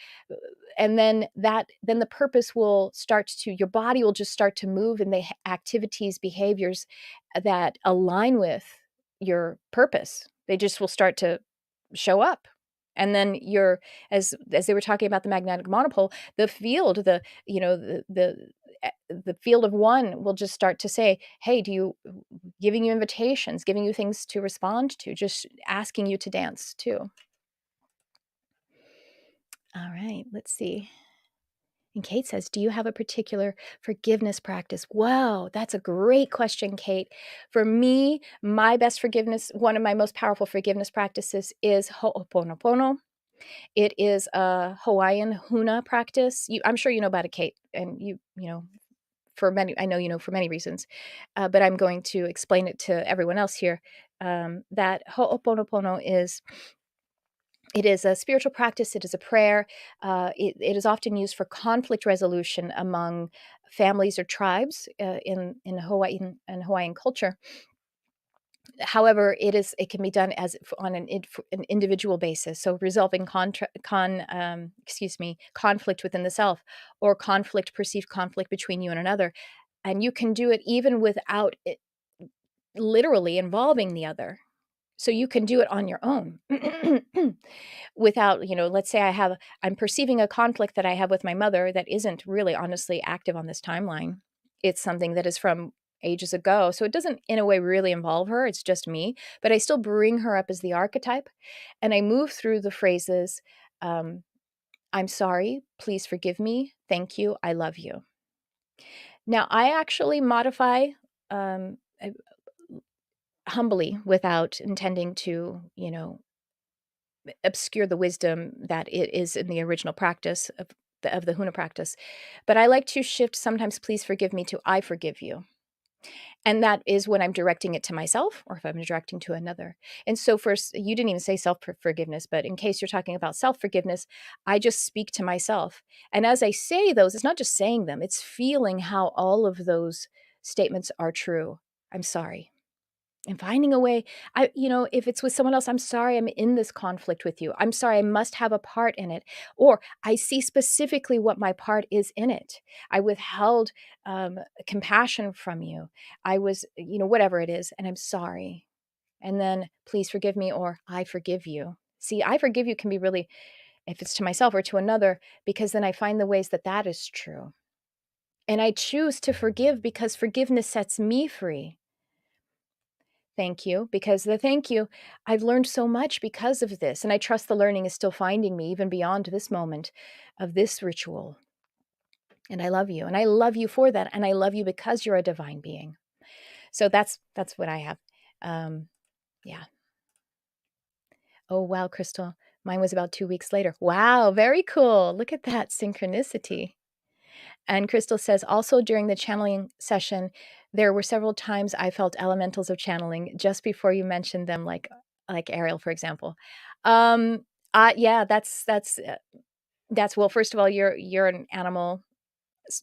and then the purpose will start to, your body will just start to move in the activities, behaviors that align with your purpose. They just will start to show up. And then you're, as they were talking about the magnetic monopole, the field, the field of one will just start to say, hey, giving you invitations, giving you things to respond to, just asking you to dance too. All right, let's see. And Kate says, do you have a particular forgiveness practice? Whoa, that's a great question, Kate. For me, my best forgiveness, one of my most powerful forgiveness practices is Ho'oponopono. It is a Hawaiian Huna practice. I'm sure you know about it, Kate, and for many, I know you know for many reasons, but I'm going to explain it to everyone else here. That Ho'oponopono it is a spiritual practice. It is a prayer. It is often used for conflict resolution among families or tribes in Hawaiian culture. However, it can be done on an individual basis. So resolving conflict within the self, or perceived conflict between you and another, and you can do it even without it literally involving the other. So you can do it on your own without, let's say I'm perceiving a conflict that I have with my mother that isn't really honestly active on this timeline. It's something that is from ages ago. So it doesn't in a way really involve her. It's just me, but I still bring her up as the archetype. And I move through the phrases, I'm sorry, please forgive me, thank you, I love you. Now I actually modify um, humbly without intending to, obscure the wisdom that it is in the original practice of of the Huna practice. But I like to shift sometimes please forgive me to I forgive you. And that is when I'm directing it to myself or if I'm directing to another. And so first, you didn't even say self-forgiveness, but in case you're talking about self-forgiveness, I just speak to myself. And as I say those, it's not just saying them, it's feeling how all of those statements are true. I'm sorry. And finding a way, if it's with someone else, I'm sorry I'm in this conflict with you. I'm sorry I must have a part in it. Or I see specifically what my part is in it. I withheld compassion from you. I was, whatever it is, and I'm sorry. And then please forgive me, or I forgive you. See, I forgive you can be really, if it's to myself or to another, because then I find the ways that that is true. And I choose to forgive because forgiveness sets me free. Thank you, because the thank you, I've learned so much because of this, and I trust the learning is still finding me even beyond this moment of this ritual. And I love you, and I love you for that, and I love you because you're a divine being. So that's what I have. Yeah. Oh, wow, Crystal. Mine was about 2 weeks later. Wow, very cool. Look at that synchronicity. And Crystal says, also during the channeling session, there were several times I felt elementals of channeling just before you mentioned them, like Ariel, for example. Yeah, that's well. First of all, you're an animal,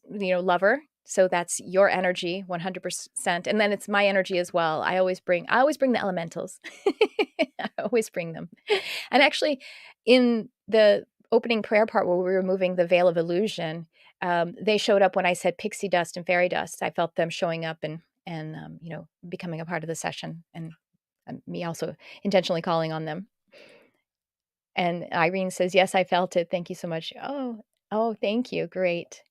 lover, so that's your energy, 100%. And then it's my energy as well. I always bring the elementals. I always bring them. And actually, in the opening prayer part where we were removing the veil of illusion, they showed up when I said pixie dust and fairy dust. I felt them showing up and becoming a part of the session, and me also intentionally calling on them. And Irene says, yes, I felt it. Thank you so much. Oh, thank you. Great.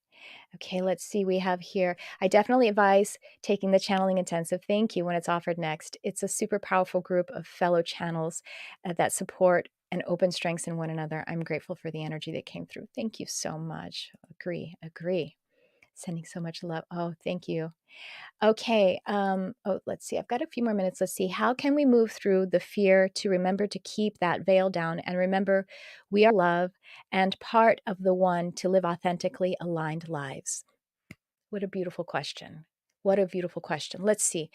Okay, let's see. We have here, I definitely advise taking the channeling intensive. Thank you when it's offered next. It's a super powerful group of fellow channels that support and open strengths in one another. I'm grateful for the energy that came through. Thank you so much. Agree. Sending so much love. Oh, thank you. Okay. Let's see. I've got a few more minutes. Let's see. How can we move through the fear to remember to keep that veil down and remember we are love and part of the one to live authentically aligned lives? What a beautiful question. What a beautiful question. Let's see.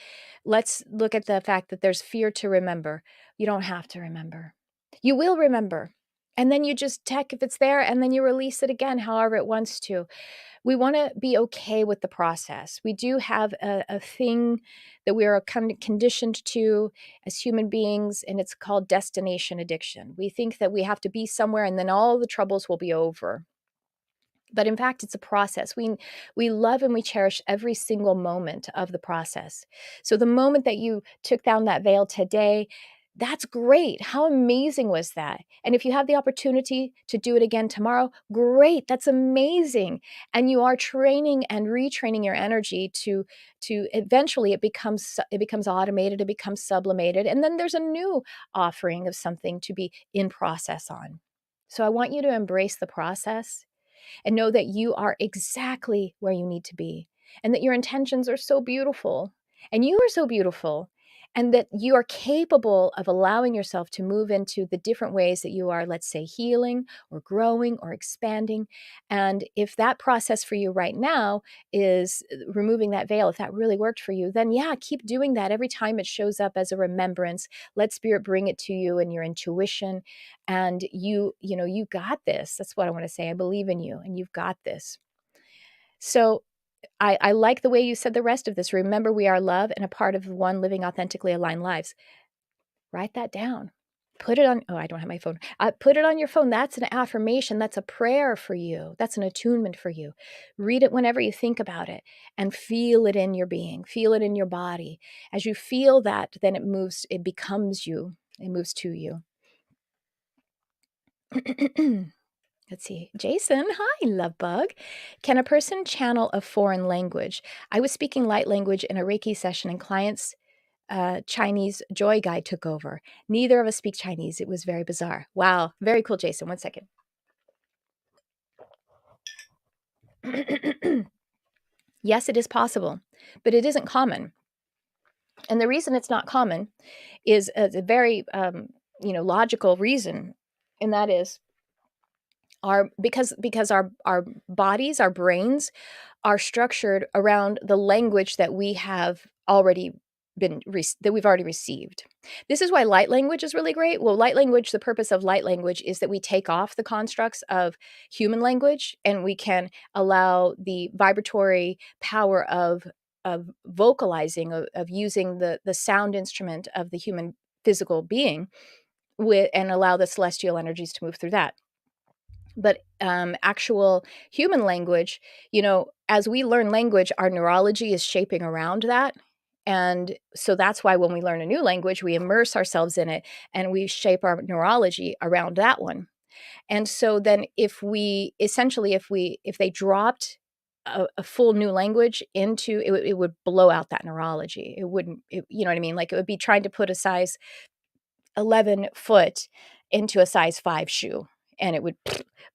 Let's look at the fact that there's fear to remember. You don't have to remember. You will remember. And then you just check if it's there and then you release it again, however it wants to. We want to be okay with the process. We do have a thing that we are kind of conditioned to as human beings, and it's called destination addiction. We think that we have to be somewhere and then all the troubles will be over. But in fact, it's a process. We love and we cherish every single moment of the process. So the moment that you took down that veil today, that's great. How amazing was that? And if you have the opportunity to do it again tomorrow, great. That's amazing. And you are training and retraining your energy to eventually it becomes automated, it becomes sublimated, and then there's a new offering of something to be in process on. So I want you to embrace the process and know that you are exactly where you need to be and that your intentions are so beautiful and you are so beautiful and that you are capable of allowing yourself to move into the different ways that you are, let's say, healing or growing or expanding. And if that process for you right now is removing that veil, if that really worked for you, then yeah, keep doing that every time it shows up as a remembrance. Let Spirit bring it to you in your intuition. And you got this. That's what I want to say. I believe in you and you've got this. So I like the way you said the rest of this. Remember, we are love and a part of one living authentically aligned lives. Write that down. Put it on. Oh, I don't have my phone. Put it on your phone. That's an affirmation. That's a prayer for you. That's an attunement for you. Read it whenever you think about it and feel it in your being. Feel it in your body. As you feel that, then it moves. It becomes you. It moves to you. Let's see. Jason, hi, love bug. Can a person channel a foreign language? I was speaking light language in a Reiki session and clients' Chinese joy guide took over. Neither of us speak Chinese. It was very bizarre. Wow. Very cool, Jason. 1 second. Yes, it is possible, but it isn't common. And the reason it's not common is a very, logical reason. And that is Our bodies, our brains are structured around the language that we have already that we've already received. This is why light language is really great. Well, light language, the purpose of light language is that we take off the constructs of human language and we can allow the vibratory power of vocalizing, of using the sound instrument of the human physical being and allow the celestial energies to move through that. But actual human language, as we learn language, our neurology is shaping around that. And so that's why when we learn a new language, we immerse ourselves in it and we shape our neurology around that one. And so then if they dropped a full new language into it, it would blow out that neurology. It wouldn't, you know what I mean? Like it would be trying to put a size 11 foot into a size 5 shoe, and it would,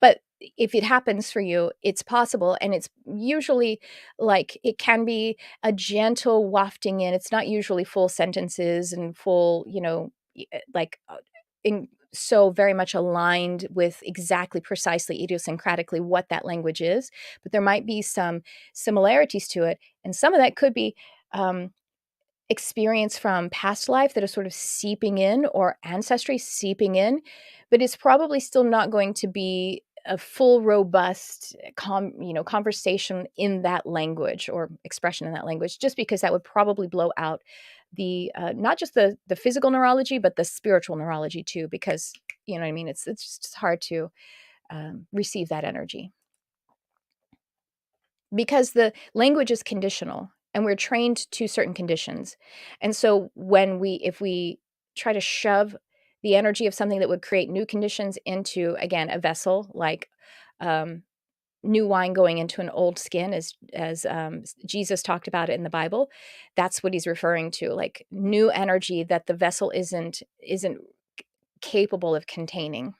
but if it happens for you, it's possible. And it's usually like it can be a gentle wafting in. It's not usually full sentences and full, like in so very much aligned with exactly precisely idiosyncratically what that language is, but there might be some similarities to it. And some of that could be experience from past life that is sort of seeping in, or ancestry seeping in, but it's probably still not going to be a full robust conversation in that language or expression in that language, just because that would probably blow out the not just the physical neurology but the spiritual neurology too, because you know what I mean, it's just hard to receive that energy, because the language is conditional and we're trained to certain conditions. And so if we try to shove the energy of something that would create new conditions into, again, a vessel, like new wine going into an old skin, as Jesus talked about it in the Bible, that's what he's referring to, like new energy that the vessel isn't capable of containing.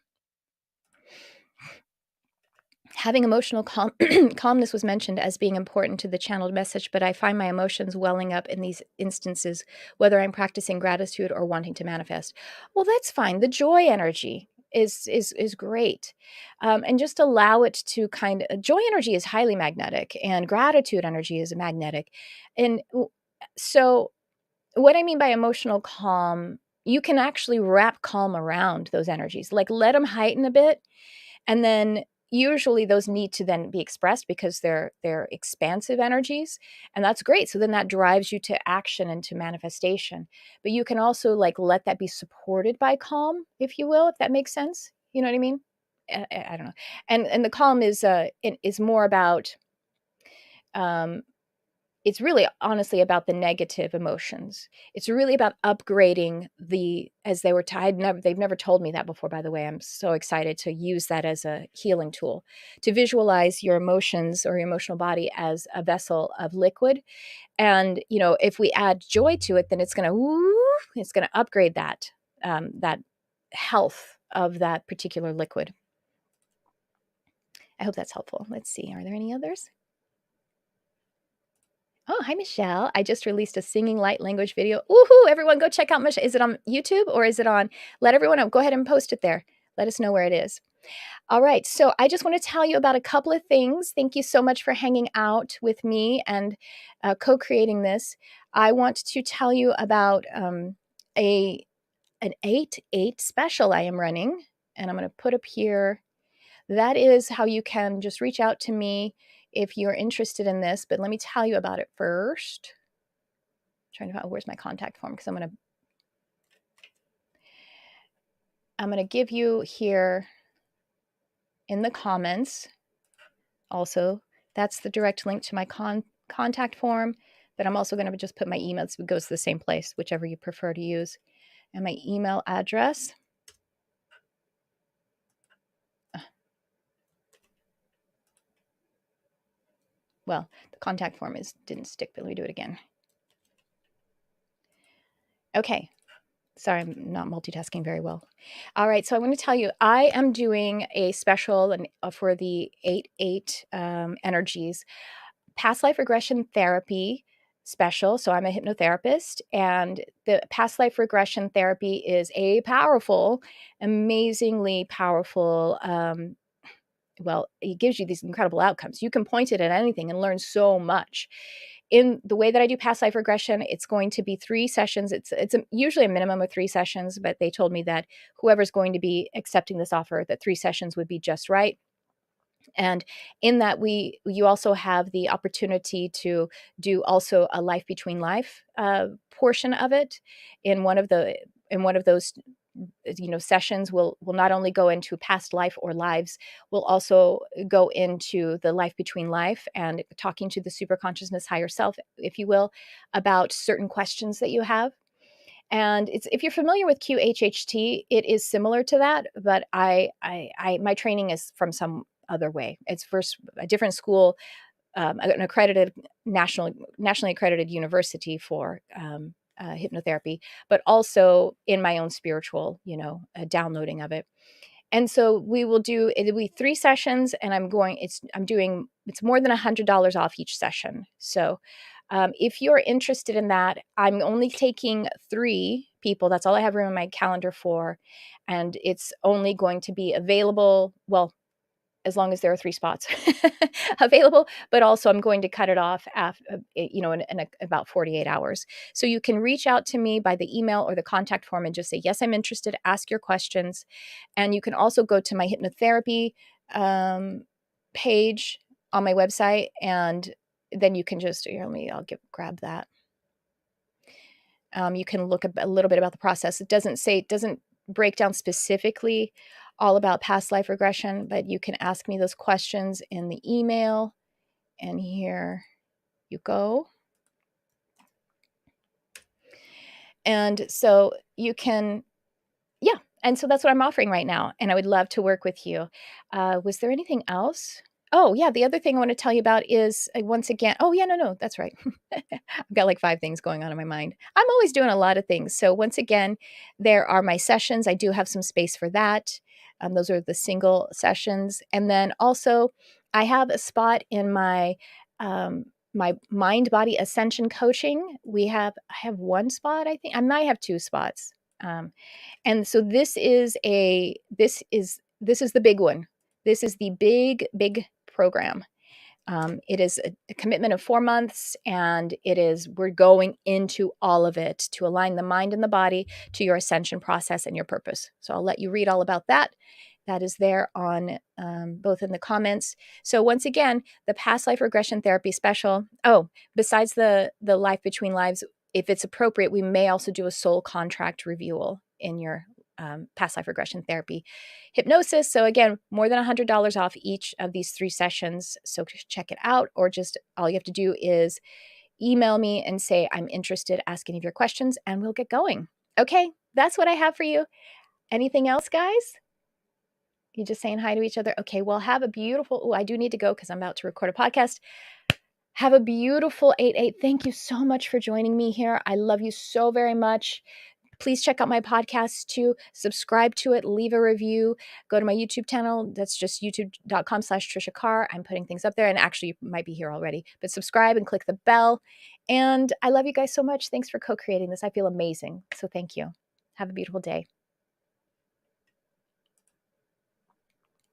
Having emotional calmness was mentioned as being important to the channeled message, but I find my emotions welling up in these instances, whether I'm practicing gratitude or wanting to manifest. Well, that's fine. The joy energy is great, and just allow it to joy energy is highly magnetic, and gratitude energy is magnetic, and so what I mean by emotional calm, you can actually wrap calm around those energies, like let them heighten a bit. And then usually those need to then be expressed because they're expansive energies, and that's great. So then that drives you to action and to manifestation. But you can also like let that be supported by calm, if you will, if that makes sense. You know what I mean? I don't know. And the calm is more about um it's really honestly about the negative emotions. It's really about upgrading as they were tied. They've never told me that before, by the way. I'm so excited to use that as a healing tool, to visualize your emotions or your emotional body as a vessel of liquid. And, if we add joy to it, then it's going to upgrade that health of that particular liquid. I hope that's helpful. Let's see. Are there any others? Oh, hi, Michelle. I just released a singing light language video. Woohoo! Everyone go check out Michelle. Is it on YouTube or is it on? Let everyone know. Go ahead and post it there. Let us know where it is. All right. So I just want to tell you about a couple of things. Thank you so much for hanging out with me and co-creating this. I want to tell you about an 8/8 special I am running. And I'm going to put up here. That is how you can just reach out to me if you're interested in this. But let me tell you about it first. I'm trying to find where's my contact form, because I'm going to give you here in the comments. Also, that's the direct link to my contact form. But I'm also going to just put my email. It goes to the same place, whichever you prefer to use, and my email address. Well, the contact form didn't stick, but let me do it again. Okay. Sorry, I'm not multitasking very well. All right, so I want to tell you, I am doing a special for the 8/8 energies, past life regression therapy special. So I'm a hypnotherapist, and the past life regression therapy is a powerful, amazingly powerful well, it gives you these incredible outcomes. You can point it at anything and learn so much. In the way that I do past life regression, it's going to be 3 sessions. Usually a minimum of 3 sessions, but they told me that whoever's going to be accepting this offer, that 3 sessions would be just right. And in that, you also have the opportunity to do also a life between life portion of it. In one of those sessions, will not only go into past life or lives, will also go into the life between life and talking to the super consciousness higher self, if you will, about certain questions that you have. And if you're familiar with QHHT, it is similar to that, but my training is from some other way. It's first a different school, an accredited nationally accredited university for hypnotherapy, but also in my own spiritual, downloading of it. And so it'll be 3 sessions, and it's more than $100 off each session. So if you're interested in that, I'm only taking 3 people. That's all I have room in my calendar for. And it's only going to be available, well, as long as there are 3 spots available, but also I'm going to cut it off after, in about 48 hours. So you can reach out to me by the email or the contact form and just say, yes, I'm interested, ask your questions. And you can also go to my hypnotherapy page on my website, and then you can just, grab that. You can look a little bit about the process. It doesn't break down specifically all about past life regression, but you can ask me those questions in the email. And here you go. And so you can, yeah. And so that's what I'm offering right now. And I would love to work with you. Was there anything else? Oh, yeah. The other thing I want to tell you about is once again, oh, yeah, no, that's right. I've got like 5 things going on in my mind. I'm always doing a lot of things. So once again, there are my sessions. I do have some space for that. Those are the single sessions. And then also I have a spot in my mind body ascension coaching. I have 1 spot, I think. I might have 2 spots. And so this is the big one. This is the big program. It is a commitment of 4 months, and we're going into all of it to align the mind and the body to your ascension process and your purpose. So I'll let you read all about that. That is there on both in the comments. So once again, the past life regression therapy special. Oh, besides the life between lives, if it's appropriate, we may also do a soul contract review in your past life regression therapy hypnosis. So again, more than $100 off each of these 3 sessions. So check it out, or just all you have to do is email me and say, I'm interested, ask any of your questions, and we'll get going. Okay, that's what I have for you. Anything else, guys? You just saying hi to each other? Okay, well, have a beautiful, I do need to go because I'm about to record a podcast. Have a beautiful 8/8. Thank you so much for joining me here. I love you so very much. Please check out my podcast too. Subscribe to it, leave a review, go to my YouTube channel. That's just youtube.com/Tricia Carr. I'm putting things up there, and actually you might be here already, but subscribe and click the bell. And I love you guys so much. Thanks for co-creating this. I feel amazing. So thank you. Have a beautiful day.